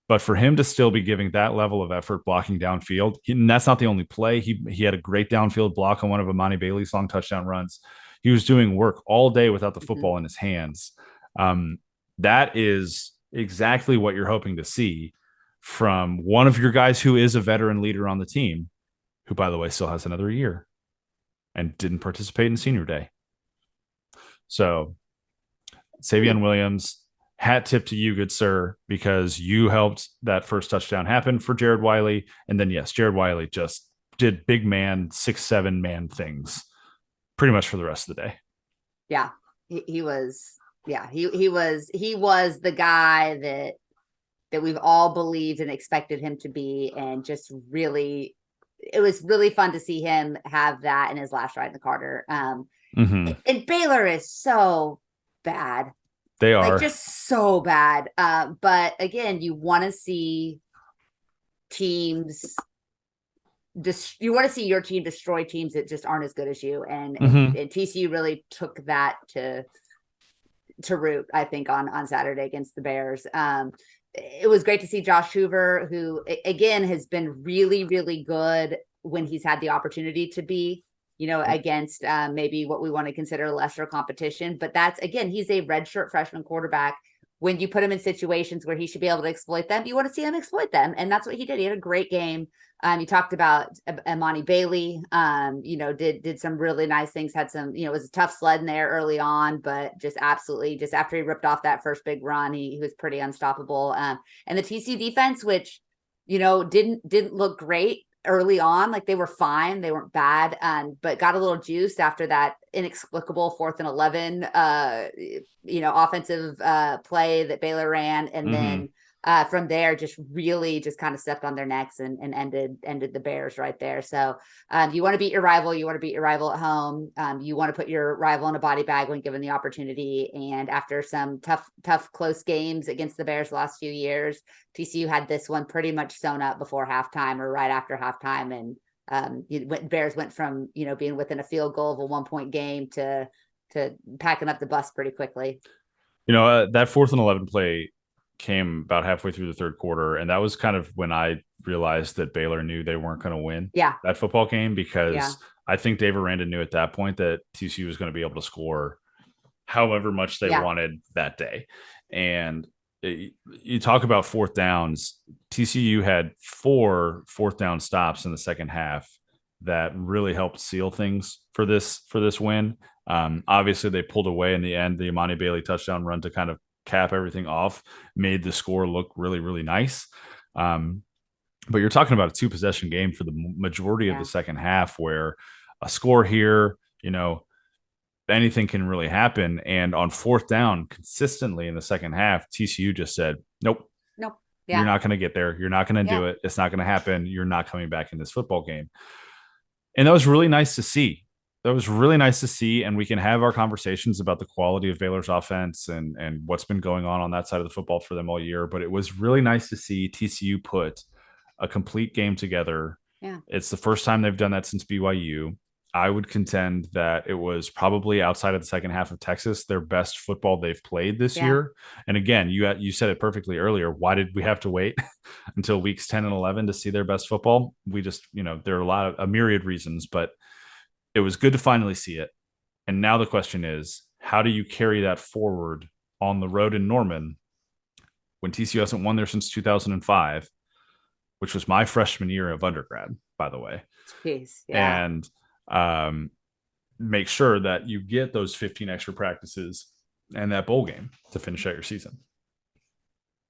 But for him to still be giving that level of effort blocking downfield, and that's not the only play. He had a great downfield block on one of Amani Bailey's long touchdown runs. He was doing work all day without the football in his hands. That is exactly what you're hoping to see from one of your guys who is a veteran leader on the team, who, by the way, still has another year and didn't participate in senior day. So Savion Williams, hat tip to you, good sir, because you helped that first touchdown happen for Jared Wiley. And then, yes, Jared Wiley just did big man, 6'7" man things pretty much for the rest of the day. Yeah, he was Yeah, he was the guy that we've all believed and expected him to be, and just really, it was really fun to see him have that in his last ride in the Carter. Mm-hmm. And Baylor is so bad, They like are. just so bad. But again, you want to see teams you want to see your team destroy teams that just aren't as good as you, and Mm-hmm. TCU really took that to root, I think, on Saturday against the Bears. It was great to see Josh Hoover, who again has been really, really good when he's had the opportunity to be, against maybe what we want to consider lesser competition. But that's, again, he's a redshirt freshman quarterback. When you put him in situations where he should be able to exploit them, you want to see him exploit them. And that's what he did. He had a great game. You talked about Imani Bailey, did some really nice things, had some, it was a tough sled in there early on, but just absolutely, just after he ripped off that first big run, he was pretty unstoppable. And the TCU defense, which, didn't look great early on, like they were fine, they weren't bad, but got a little juiced after that inexplicable 4th and 11 offensive play that Baylor ran, and Mm-hmm. then from there just really just kind of stepped on their necks and ended the Bears right there. So you want to beat your rival, you want to beat your rival at home, you want to put your rival in a body bag when given the opportunity. And after some tough close games against the Bears the last few years, TCU had this one pretty much sewn up before halftime or right after halftime, and Bears went from being within a field goal of a 1-point game to packing up the bus pretty quickly. That 4th and 11 play came about halfway through the third quarter, and that was kind of when I realized that Baylor knew they weren't going to win Yeah, that football game, yeah, because I think Dave Aranda knew at that point that TCU was going to be able to score however much they yeah, wanted that day. And you talk about fourth downs. TCU had 4 fourth down stops in the second half that really helped seal things for this win. Obviously, they pulled away in the end. The Imani Bailey touchdown run to kind of cap everything off made the score look really, really nice. But you're talking about a 2 possession game for the majority of the yeah. second half, where a score here, anything can really happen. And on fourth down, consistently in the second half, TCU just said, nope, Nope. you're Yeah, not going to get there. You're not going to do yeah, it. It's not going to happen. You're not coming back in this football game. And that was really nice to see. That was really nice to see. And we can have our conversations about the quality of Baylor's offense and what's been going on that side of the football for them all year. But it was really nice to see TCU put a complete game together. yeah, It's the first time they've done that since BYU. I would contend that it was probably, outside of the second half of Texas, their best football they've played this yeah. year. And again, you said it perfectly earlier. Why did we have to wait until weeks 10 and 11 to see their best football? We just, there are a myriad reasons, but it was good to finally see it. And now the question is, how do you carry that forward on the road in Norman when TCU hasn't won there since 2005, which was my freshman year of undergrad, by the way? Jeez, yeah. And make sure that you get those 15 extra practices and that bowl game to finish out your season.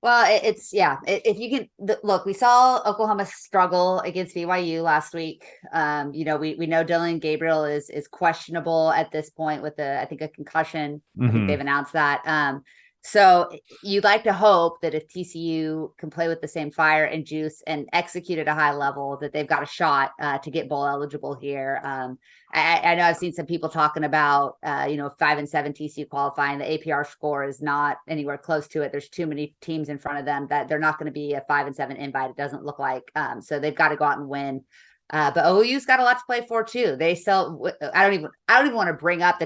Well, it's yeah. If you can look, we saw Oklahoma struggle against BYU last week. We know Dylan Gabriel is questionable at this point with I think a concussion. I think they've announced that. So you'd like to hope that if TCU can play with the same fire and juice and execute at a high level, that they've got a shot to get bowl eligible here. I know I've seen some people talking about, 5-7 TCU qualifying. The APR score is not anywhere close to it. There's too many teams in front of them that they're not going to be a 5-7 invite. It doesn't look like. So they've got to go out and win. But OU's got a lot to play for too. They still, I don't even want to bring up the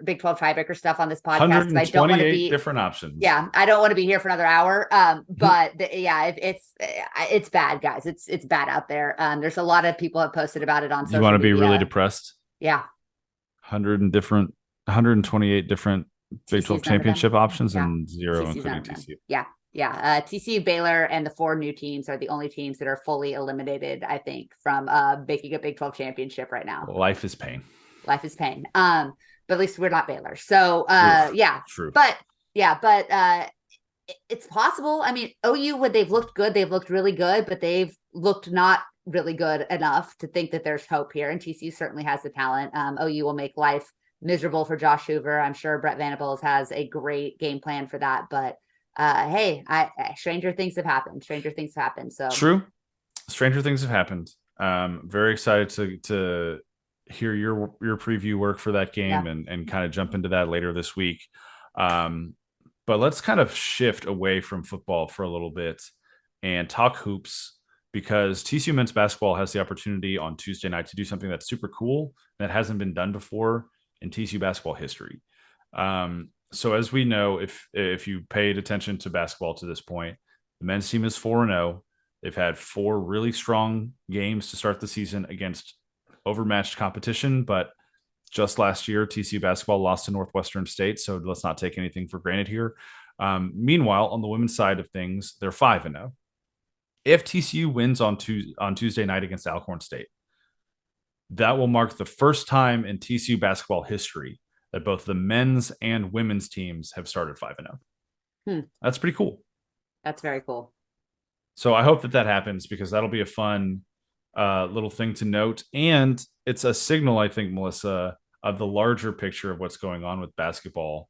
Big 12 tiebreaker stuff on this podcast because I don't want to be different options. Yeah, I don't want to be here for another hour. But it's bad, guys. It's bad out there. There's a lot of people have posted about it on social media. You want to be really depressed? Yeah. 128 different Big 12 championship options, and 0 TCU's including TCU. Yeah. Yeah. TCU, Baylor, and the 4 new teams are the only teams that are fully eliminated, I think, from making a Big 12 championship right now. Life is pain. Life is pain. But at least we're not Baylor. So yeah. True. But it's possible. I mean, OU, when they've looked good, they've looked really good, but they've looked not really good enough to think that there's hope here. And TCU certainly has the talent. OU will make life miserable for Josh Hoover. I'm sure Brett Venables has a great game plan for that. But hey, stranger things have happened. Stranger things have happened. So True. Stranger things have happened. Very excited to hear your preview work for that game yeah, and kind of jump into that later this week. Um, but let's kind of shift away from football for a little bit and talk hoops because TCU men's basketball has the opportunity on Tuesday night to do something that's super cool that hasn't been done before in TCU basketball history. So as we know, if you paid attention to basketball to this point, the men's team is 4-0. They've had 4 really strong games to start the season against overmatched competition, but just last year, TCU basketball lost to Northwestern State, so let's not take anything for granted here. Meanwhile, on the women's side of things, they're 5-0. If TCU wins on Tuesday night against Alcorn State, that will mark the first time in TCU basketball history that both the men's and women's teams have started 5-0. That's pretty cool. that's very cool. So I hope that happens because that'll be a fun little thing to note. And it's a signal, I think, Melissa, of the larger picture of what's going on with basketball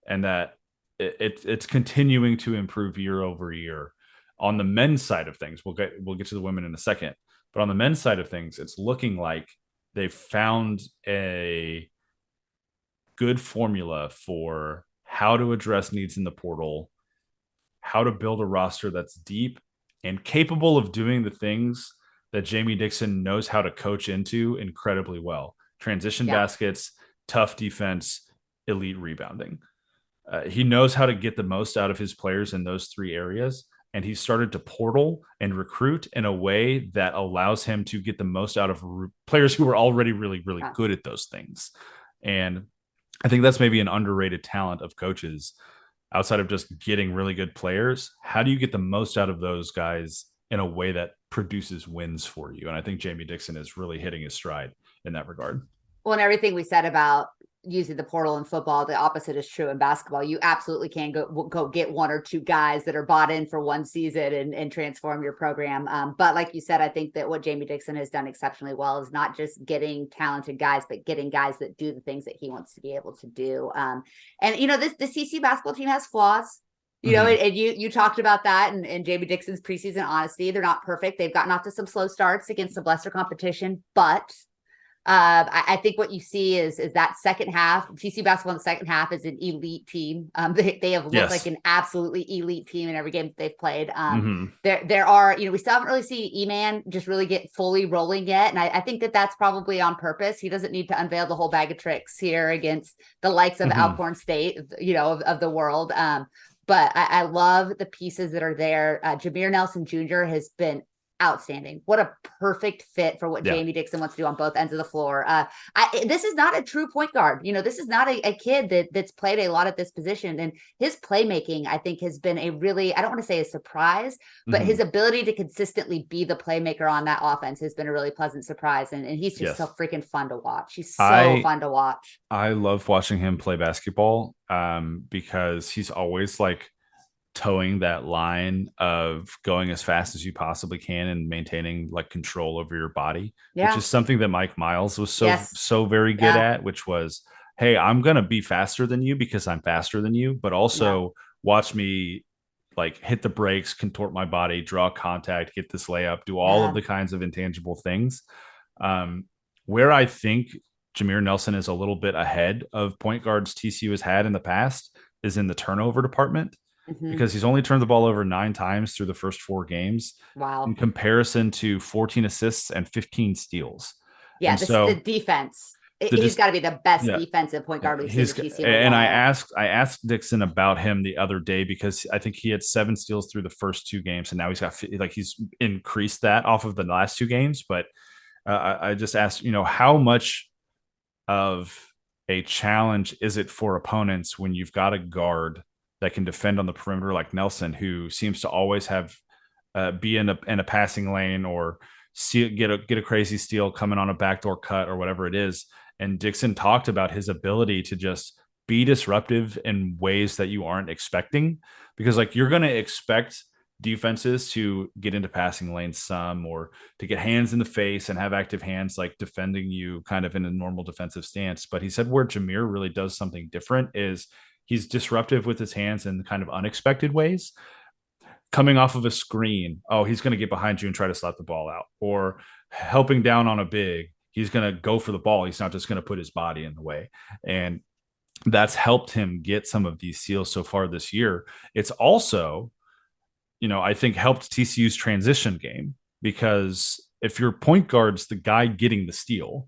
and that it's continuing to improve year over year. On the men's side of things, we'll get to the women in a second. But on the men's side of things, it's looking like they've found a good formula for how to address needs in the portal, how to build a roster that's deep and capable of doing the things that Jamie Dixon knows how to coach into incredibly well. Transition Yeah. baskets, tough defense, elite rebounding. He knows how to get the most out of his players in those 3 areas. And he started to portal and recruit in a way that allows him to get the most out of players who are already really, really good at those things. And I think that's maybe an underrated talent of coaches outside of just getting really good players. How do you get the most out of those guys in a way that produces wins for you? And I think Jamie Dixon is really hitting his stride in that regard. Well, and everything we said about using the portal in football, the opposite is true in basketball. You absolutely can go get 1 or 2 guys that are bought in for 1 season and transform your program. But like you said, I think that what Jamie Dixon has done exceptionally well is not just getting talented guys, but getting guys that do the things that he wants to be able to do. And this CC basketball team has flaws. And you talked about that and Jamie Dixon's preseason honesty. They're not perfect. They've gotten off to some slow starts against some lesser competition, but I think what you see is that second half, TCU basketball in the second half is an elite team. They have looked like an absolutely elite team in every game that they've played. There are, we still haven't really seen E-Man just really get fully rolling yet. And I think that that's probably on purpose. He doesn't need to unveil the whole bag of tricks here against the likes of Alcorn State, of the world. But I love the pieces that are there. Jameer Nelson Jr. has been outstanding. What a perfect fit for what Jamie Dixon wants to do on both ends of the floor. This is not a true point guard. This is not a kid that's played a lot at this position. And his playmaking, I think, has been a really, I don't want to say a surprise, but his ability to consistently be the playmaker on that offense has been a really pleasant surprise. And he's just so freaking fun to watch. He's so fun to watch. I love watching him play basketball because he's always like towing that line of going as fast as you possibly can and maintaining like control over your body, which is something that Mike Miles was so very good at, which was, hey, I'm going to be faster than you because I'm faster than you, but also watch me like hit the brakes, contort my body, draw contact, get this layup, do all of the kinds of intangible things. Where I think Jameer Nelson is a little bit ahead of point guards TCU has had in the past is in the turnover department. Because he's only turned the ball over 9 times through the first 4 games. Wow. In comparison to 14 assists and 15 steals. Yeah, and the defense. He's got to be the best defensive point guard we've seen at TCU. And I asked Dixon about him the other day because I think he had 7 steals through the first 2 games, and now he's increased that off of the last 2 games. But I just asked, how much of a challenge is it for opponents when you've got a guard that can defend on the perimeter like Nelson, who seems to always have be in a passing lane or get a crazy steal coming on a backdoor cut or whatever it is. And Dixon talked about his ability to just be disruptive in ways that you aren't expecting, because like you're going to expect defenses to get into passing lanes some, or to get hands in the face and have active hands, like defending you kind of in a normal defensive stance. But he said where Jameer really does something different is he's disruptive with his hands in kind of unexpected ways. Coming off of a screen, oh, he's going to get behind you and try to slap the ball out, or helping down on a big, he's going to go for the ball. He's not just going to put his body in the way. And that's helped him get some of these steals so far this year. It's also, I think helped TCU's transition game, because if your point guard's the guy getting the steal,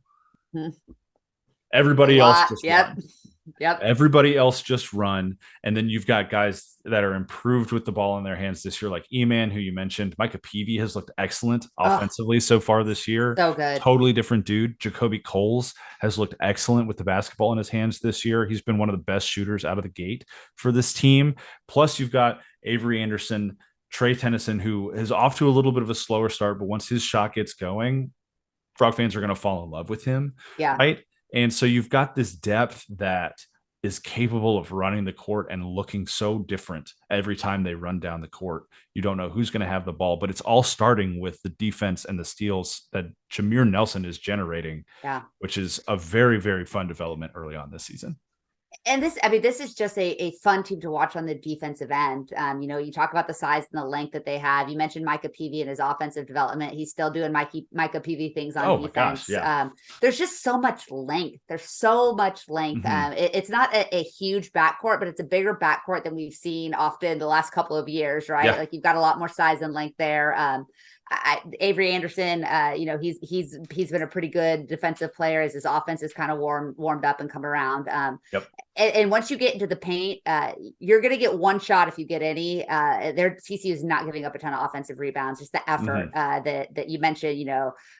everybody else just Yep. run. Yep. Everybody else just run. And then you've got guys that are improved with the ball in their hands this year, like E-Man, who you mentioned. Micah Peavy has looked excellent offensively so far this year. So good. Totally different dude. Jacoby Coles has looked excellent with the basketball in his hands this year. He's been one of the best shooters out of the gate for this team. Plus, you've got Avery Anderson, Trey Tennyson, who is off to a little bit of a slower start, but once his shot gets going, Frog fans are going to fall in love with him. Yeah. Right. And so you've got this depth that is capable of running the court and looking so different every time they run down the court. You don't know who's going to have the ball, but it's all starting with the defense and the steals that Jameer Nelson is generating, which is a very, very fun development early on this season. And this is just a fun team to watch on the defensive end. You talk about the size and the length that they have. You mentioned Micah Peavy and his offensive development. He's still doing Micah Peavy things on defense. Gosh, yeah. There's just so much length. There's so much length. Mm-hmm. It's not a huge backcourt, but it's a bigger backcourt than we've seen often the last couple of years, right? Yeah. Like you've got a lot more size and length there. Avery Anderson, he's been a pretty good defensive player as his offense is kind of warmed up and come around. Yep. And once you get into the paint, you're going to get one shot if you get any. Their TCU is not giving up a ton of offensive rebounds. Just the effort that you mentioned,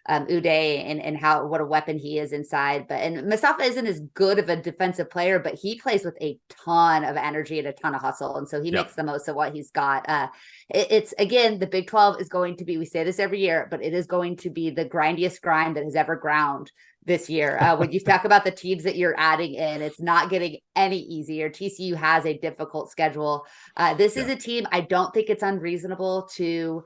Uday and what a weapon he is inside. And Mustafa isn't as good of a defensive player, but he plays with a ton of energy and a ton of hustle, and so he makes the most of what he's got. It's again, the Big 12 is going to be, we say this every year, but it is going to be the grindiest grind that has ever ground this year. When you talk about the teams that you're adding in, it's not getting any easier. TCU has a difficult schedule. This is a team, I don't think it's unreasonable to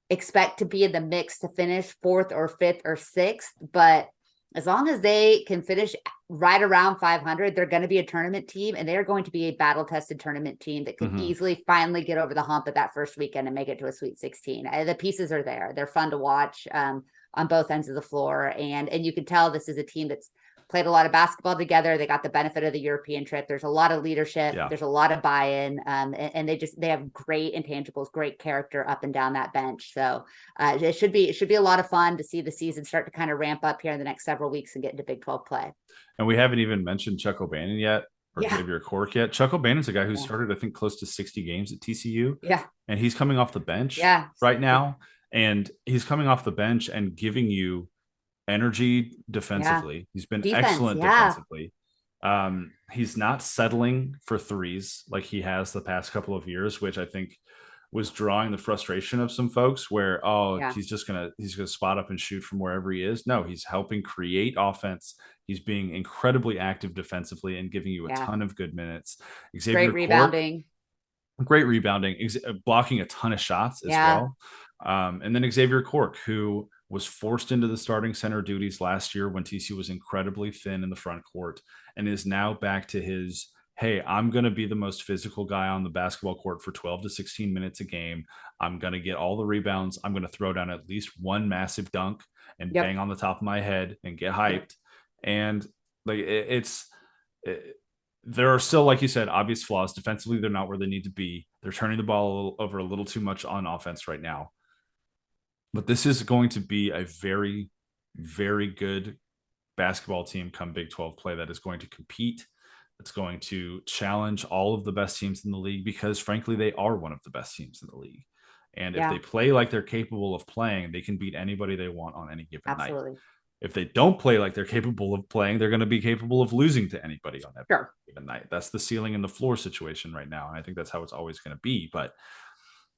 expect to be in the mix to finish 4th or 5th or 6th, but as long as they can finish right around 500, they're going to be a tournament team, and they're going to be a battle-tested tournament team that could easily finally get over the hump at that first weekend and make it to a Sweet 16. The pieces are there. They're fun to watch on both ends of the floor, and you can tell this is a team that's played a lot of basketball together. They got the benefit of the European trip. There's a lot of leadership. Yeah. There's a lot of buy-in, and they have great intangibles, great character up and down that bench. So it should be a lot of fun to see the season start to kind of ramp up here in the next several weeks and get into Big 12 play. And we haven't even mentioned Chuck O'Bannon yet, or Xavier Cork yet. Chuck O'Bannon's a guy who started, I think, close to 60 games at TCU. Yeah. And he's coming off the bench right now. And he's coming off the bench and giving you energy defensively. Yeah. He's been excellent defensively. He's not settling for threes like he has the past couple of years, which I think was drawing the frustration of some folks where, he's gonna spot up and shoot from wherever he is. No, he's helping create offense. He's being incredibly active defensively and giving you a ton of good minutes. Great rebounding, blocking a ton of shots as well. And then Xavier Cork, who was forced into the starting center duties last year when TCU was incredibly thin in the front court, and is now back to his, hey, I'm going to be the most physical guy on the basketball court for 12 to 16 minutes a game. I'm going to get all the rebounds. I'm going to throw down at least one massive dunk and bang on the top of my head and get hyped. And like there are still, like you said, obvious flaws. Defensively, they're not where they need to be. They're turning the ball over a little too much on offense right now. But this is going to be a very, very good basketball team come Big 12 play that is going to compete. It's going to challenge all of the best teams in the league because, frankly, they are one of the best teams in the league. And if they play like they're capable of playing, they can beat anybody they want on any given night. If they don't play like they're capable of playing, they're going to be capable of losing to anybody on every given night. That's the ceiling and the floor situation right now. And I think that's how it's always going to be. But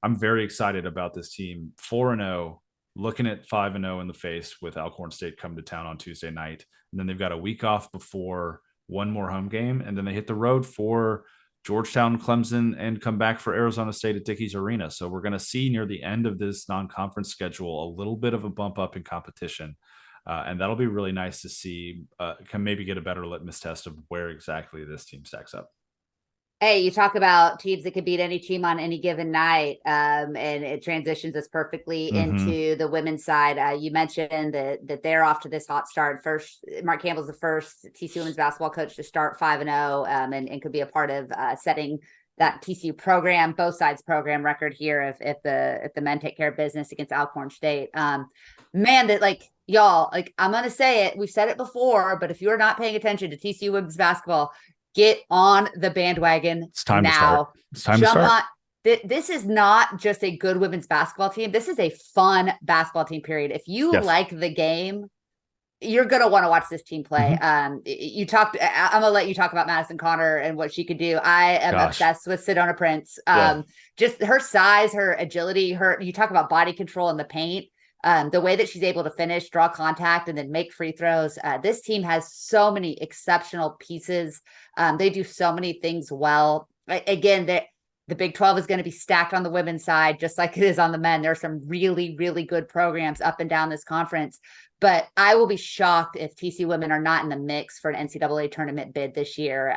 I'm very excited about this team. 4-0, looking at 5-0 in the face with Alcorn State come to town on Tuesday night. And then they've got a week off before one more home game. And then they hit the road for Georgetown, Clemson, and come back for Arizona State at Dickies Arena. So we're going to see near the end of this non-conference schedule a little bit of a bump up in competition. And that'll be really nice to see. Can maybe get a better litmus test of where exactly this team stacks up. Hey, you talk about teams that could beat any team on any given night, and it transitions us perfectly Mm-hmm. into the women's side. You mentioned that they're off to this hot start. First, Mark Campbell's the first TCU women's basketball coach to start 5-0, and could be a part of setting that TCU program, both sides program record here if the men take care of business against Alcorn State. Man, that like y'all, like I'm gonna say it. We've said it before, but if you're not paying attention to TCU women's basketball, get on the bandwagon It's time to start. now. It's time to Jump start. on. This is not just a good women's basketball team. This is a fun basketball team, period. If you Yes. like the game, you're going to want to watch this team play. Mm-hmm. You talked, I'm going to let you talk about Madison Connor and what she could do. I am Gosh. obsessed with Sedona Prince. Yeah. Just her size, her agility, you talk about body control in the paint. The way that she's able to finish, draw contact, and then make free throws. This team has so many exceptional pieces. They do so many things well. Again, the Big 12 is going to be stacked on the women's side, just like it is on the men. There are some really, really good programs up and down this conference. But I will be shocked if TC women are not in the mix for an NCAA tournament bid this year.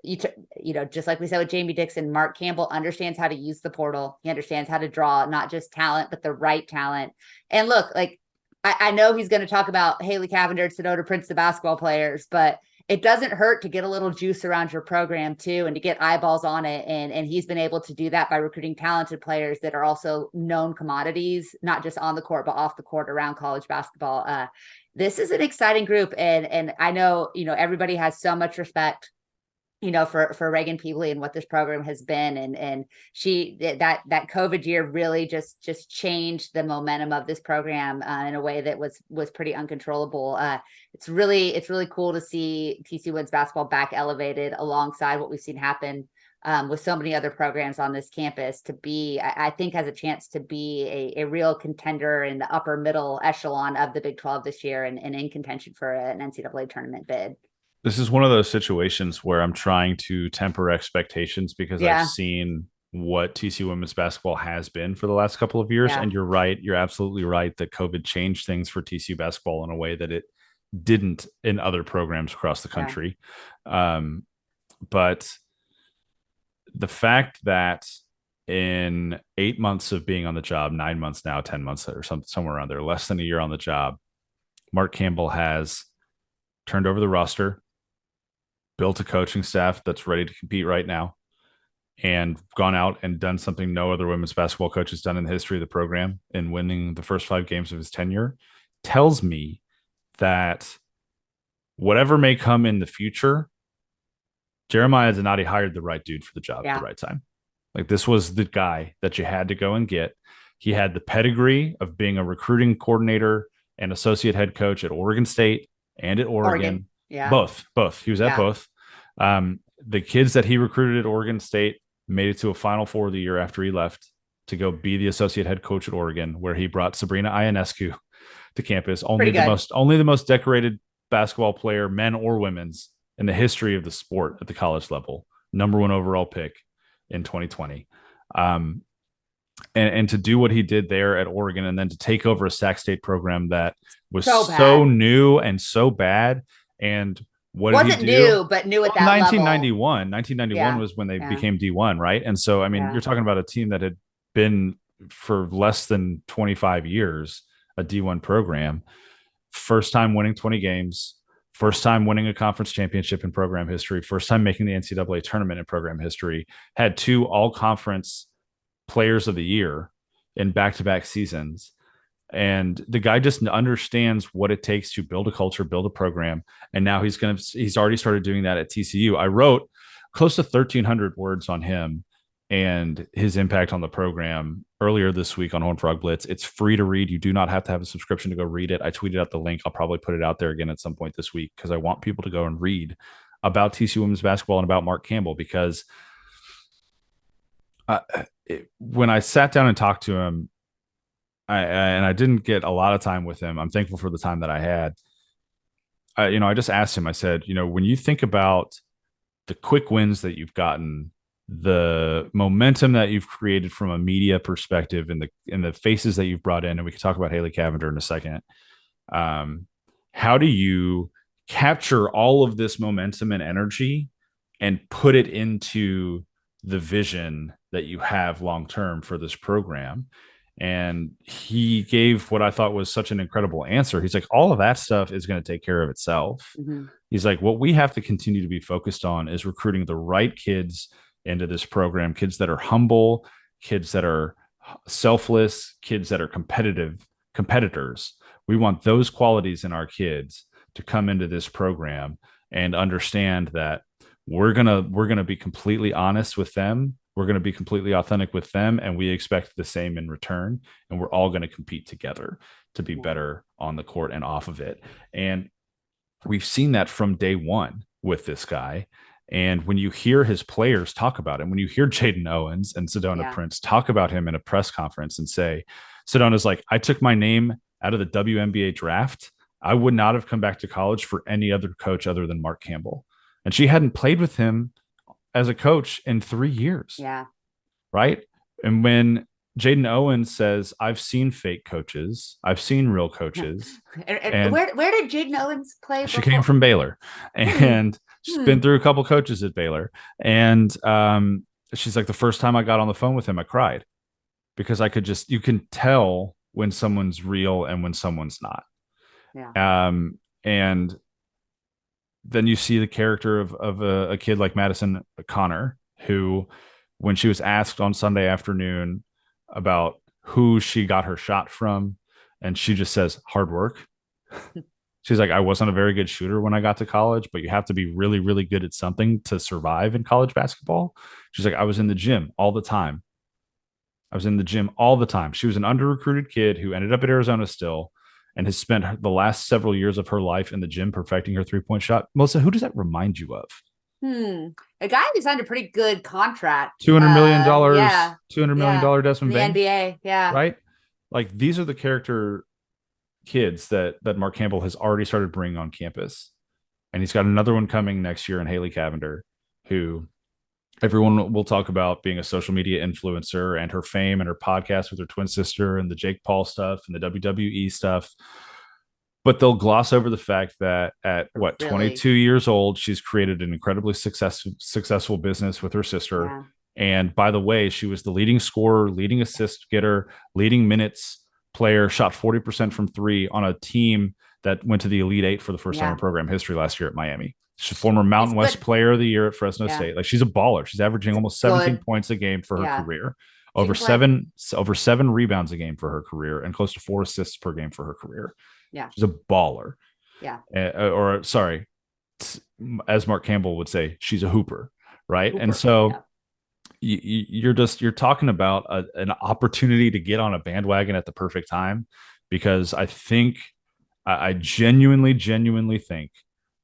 Just like we said with Jamie Dixon, Mark Campbell understands how to use the portal. He understands how to draw not just talent, but the right talent. And look, like I know he's going to talk about Haley Cavender, Sedona Prince, the basketball players, but it doesn't hurt to get a little juice around your program too, and to get eyeballs on it. And he's been able to do that by recruiting talented players that are also known commodities, not just on the court, but off the court around college basketball. This is an exciting group. And I know, everybody has so much respect for Reagan Peebly and what this program has been. And she, that COVID year really just changed the momentum of this program in a way that was pretty uncontrollable. It's really cool to see TCU women's basketball back elevated alongside what we've seen happen with so many other programs on this campus to be, I think has a chance to be a real contender in the upper middle echelon of the Big 12 this year and in contention for an NCAA tournament bid. This is one of those situations where I'm trying to temper expectations because I've Yeah. seen what TCU women's basketball has been for the last couple of years. Yeah. And you're right. You're absolutely right that COVID changed things for TCU basketball in a way that it didn't in other programs across the Yeah. country. But the fact that in 8 months of being on the job, 9 months now, 10 months or somewhere around there, less than a year on the job, Mark Campbell has turned over the roster, built a coaching staff that's ready to compete right now, and gone out and done something no other women's basketball coach has done in the history of the program in winning the first 5 games of his tenure, tells me that whatever may come in the future, Jeremiah Zanotti hired the right dude for the job at the right time. Like, this was the guy that you had to go and get. He had the pedigree of being a recruiting coordinator and associate head coach at Oregon State and at Oregon. Yeah. Both. He was at both. The kids that he recruited at Oregon State made it to a Final Four the year after he left to go be the associate head coach at Oregon, where he brought Sabrina Ionescu to campus. Only the most decorated basketball player, men or women's, in the history of the sport at the college level. Number 1 overall pick in 2020. And to do what he did there at Oregon, and then to take over a Sac State program that was so new and so bad. And what wasn't did he do? New, but new at that 1991. Level. 1991 was when they became D1, right? And so, I mean, you're talking about a team that had been for less than 25 years a D1 program. First time winning 20 games. First time winning a conference championship in program history. First time making the NCAA tournament in program history. Had 2 all-conference players of the year in back-to-back seasons. And the guy just understands what it takes to build a culture, build a program. And now he's already started doing that at TCU. I wrote close to 1,300 words on him and his impact on the program earlier this week on Horned Frog Blitz. It's free to read. You do not have to have a subscription to go read it. I tweeted out the link. I'll probably put it out there again at some point this week because I want people to go and read about TCU women's basketball and about Mark Campbell, because when I sat down and talked to him, I didn't get a lot of time with him. I'm thankful for the time that I had. I just asked him, I said, when you think about the quick wins that you've gotten, the momentum that you've created from a media perspective, and the faces that you've brought in, and we can talk about Haley Cavender in a second. Um, how do you capture all of this momentum and energy and put it into the vision that you have long term for this program? And he gave what I thought was such an incredible answer. He's like, all of that stuff is going to take care of itself. Mm-hmm. He's like, what we have to continue to be focused on is recruiting the right kids into this program, kids that are humble, kids that are selfless, kids that are competitors. We want those qualities in our kids to come into this program and understand that we're gonna be completely honest with them. We're gonna be completely authentic with them, and we expect the same in return. And we're all gonna compete together to be Yeah. better on the court and off of it. And we've seen that from day one with this guy. And when you hear his players talk about him, when you hear Jaden Owens and Sedona Yeah. Prince talk about him in a press conference and say, Sedona's like, I took my name out of the WNBA draft. I would not have come back to college for any other coach other than Mark Campbell. And she hadn't played with him as a coach in 3 years. Yeah. Right. And when Jaden Owens says, I've seen fake coaches, I've seen real coaches. And And where did Jaden Owens play she before? came from Baylor, and she's been through a couple coaches at Baylor. And she's like, the first time I got on the phone with him, I cried because you can tell when someone's real and when someone's not. Yeah. And then you see the character of a kid like Madison Connor, who, when she was asked on Sunday afternoon about who she got her shot from, and she just says, hard work. She's like, I wasn't a very good shooter when I got to college, but you have to be really, really good at something to survive in college basketball. She's like, I was in the gym all the time. I was in the gym all the time. She was an under recruited kid who ended up at Arizona still and has spent the last several years of her life in the gym perfecting her 3-point shot. Melissa, who does that remind you of? A guy who signed a pretty good contract. $200 million, Yeah. $200 million In Desmond the Bain. NBA. Yeah. Right? Like, these are the character kids that Mark Campbell has already started bringing on campus. And he's got another one coming next year in Haley Cavender, who everyone will talk about being a social media influencer and her fame and her podcast with her twin sister and the Jake Paul stuff and the WWE stuff. But they'll gloss over the fact that at what, Really? 22 years old, she's created an incredibly successful business with her sister. Yeah. And by the way, she was the leading scorer, leading assist getter, leading minutes player, shot 40% from three on a team that went to the Elite Eight for the first time in program history last year at Miami. She's a former Mountain West Player of the Year at Fresno State. Like, she's a baller. She's averaging almost 17 points a game for her career, over seven rebounds a game for her career, and close to 4 assists per game for her career. Yeah, she's a baller. Yeah, or sorry, as Mark Campbell would say, she's a hooper, right? And so you're talking about an opportunity to get on a bandwagon at the perfect time, because I genuinely think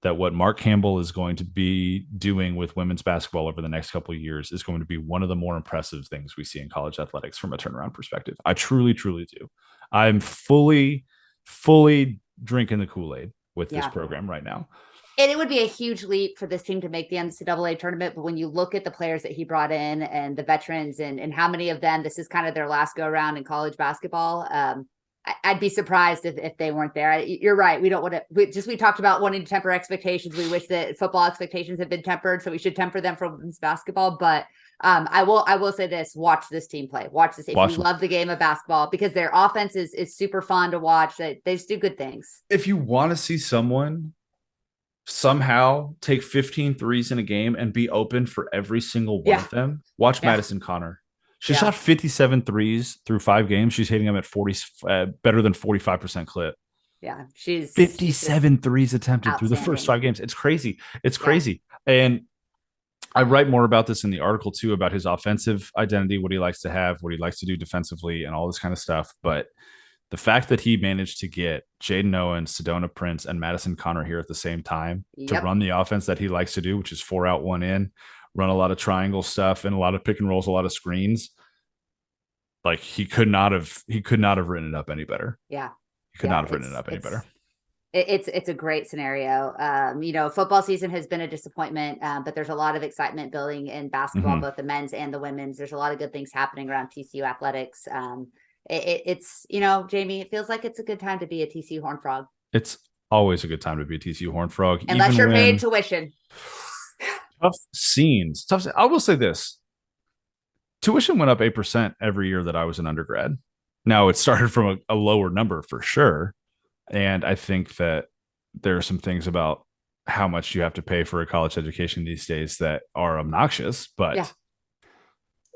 that what Mark Campbell is going to be doing with women's basketball over the next couple of years is going to be one of the more impressive things we see in college athletics from a turnaround perspective. I truly do. I'm fully drinking the Kool-Aid with this program right now. And it would be a huge leap for this team to make the NCAA tournament. But when you look at the players that he brought in and the veterans and how many of them, this is kind of their last go around in college basketball. I'd be surprised if they weren't there. You're right. We don't want to, we talked about wanting to temper expectations. We wish that football expectations had been tempered, so we should temper them for women's basketball. But I will say this: watch this team play. Watch this. If you love the game of basketball, because their offense is super fun to watch. They just do good things. If you want to see someone somehow take 15 threes in a game and be open for every single one of them, watch Madison Connor. She shot 57 threes through 5 games. She's hitting them at 40, better than 45% clip. Yeah, she's 57 threes attempted through the first 5 games. It's crazy. It's crazy. And I write more about this in the article too, about his offensive identity, what he likes to have, what he likes to do defensively, and all this kind of stuff. But the fact that he managed to get Jaden Owens, Sedona Prince, and Madison Connor here at the same time to run the offense that he likes to do, which is 4 out, 1 in, run a lot of triangle stuff and a lot of pick and rolls, a lot of screens. Like, he could not have written it up any better. Yeah. He could not have written it up any better. It's a great scenario. Football season has been a disappointment, but there's a lot of excitement building in basketball, Mhm. both the men's and the women's. There's a lot of good things happening around TCU athletics. It's Jamie, it feels like it's a good time to be a TCU Horned Frog, It's always a good time to be a TCU Horned Frog, unless even you're paid when tuition. tough scenes. Tough. I will say this: tuition went up 8% every year that I was an undergrad. Now it started from a lower number for sure, and I think that there are some things about how much you have to pay for a college education these days that are obnoxious, Yeah, but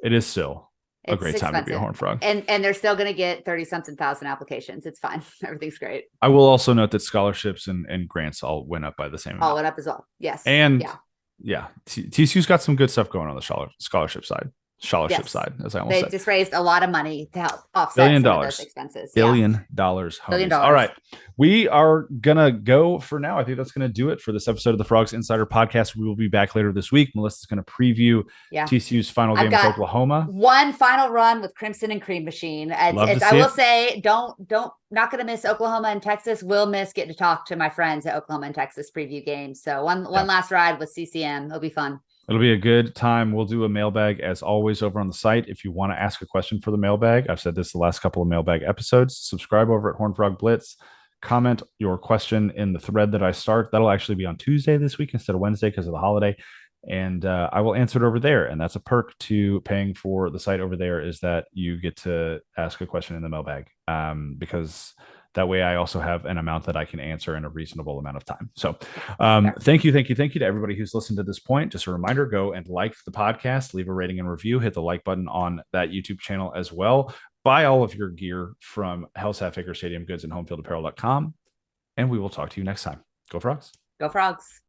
it is still a it's great time to be a expensive, Horned Frog. and they're still going to get 30 something thousand applications. It's fine. Everything's great. I will also note that scholarships and grants all went up by the same All amount. went up as well. Yes. And Yeah. yeah, TCU's got some good stuff going on the scholarship Yes. side, as I almost They said. just raised a lot of money to help offset Billion some of those dollars. expenses. Yeah. $1 billion, Billion homies. All dollars. right. We are going to go for now. I think that's going to do it for this episode of the Frogs Insider Podcast. We will be back later this week. Melissa's going to preview Yeah. TCU's final I've game with got Oklahoma. one final run with Crimson and Cream Machine. Love to I see will it. say, not going to miss Oklahoma and Texas. Will miss getting to talk to my friends at Oklahoma and Texas preview games. So one last ride with CCM. It'll be fun. It'll be a good time. We'll do a mailbag as always over on the site. If you want to ask a question for the mailbag, I've said this the last couple of mailbag episodes. Subscribe over at Horned Frog Blitz. Comment your question in the thread that I start. That'll actually be on Tuesday this week instead of Wednesday because of the holiday. And I will answer it over there. And that's a perk to paying for the site over there, is that you get to ask a question in the mailbag, because that way I also have an amount that I can answer in a reasonable amount of time. So thank you to everybody who's listened to this point. Just a reminder, go and like the podcast, leave a rating and review, hit the like button on that YouTube channel as well. Buy all of your gear from Hell's Half Acre Stadium Goods and HomeFieldApparel.com. And we will talk to you next time. Go Frogs. Go Frogs.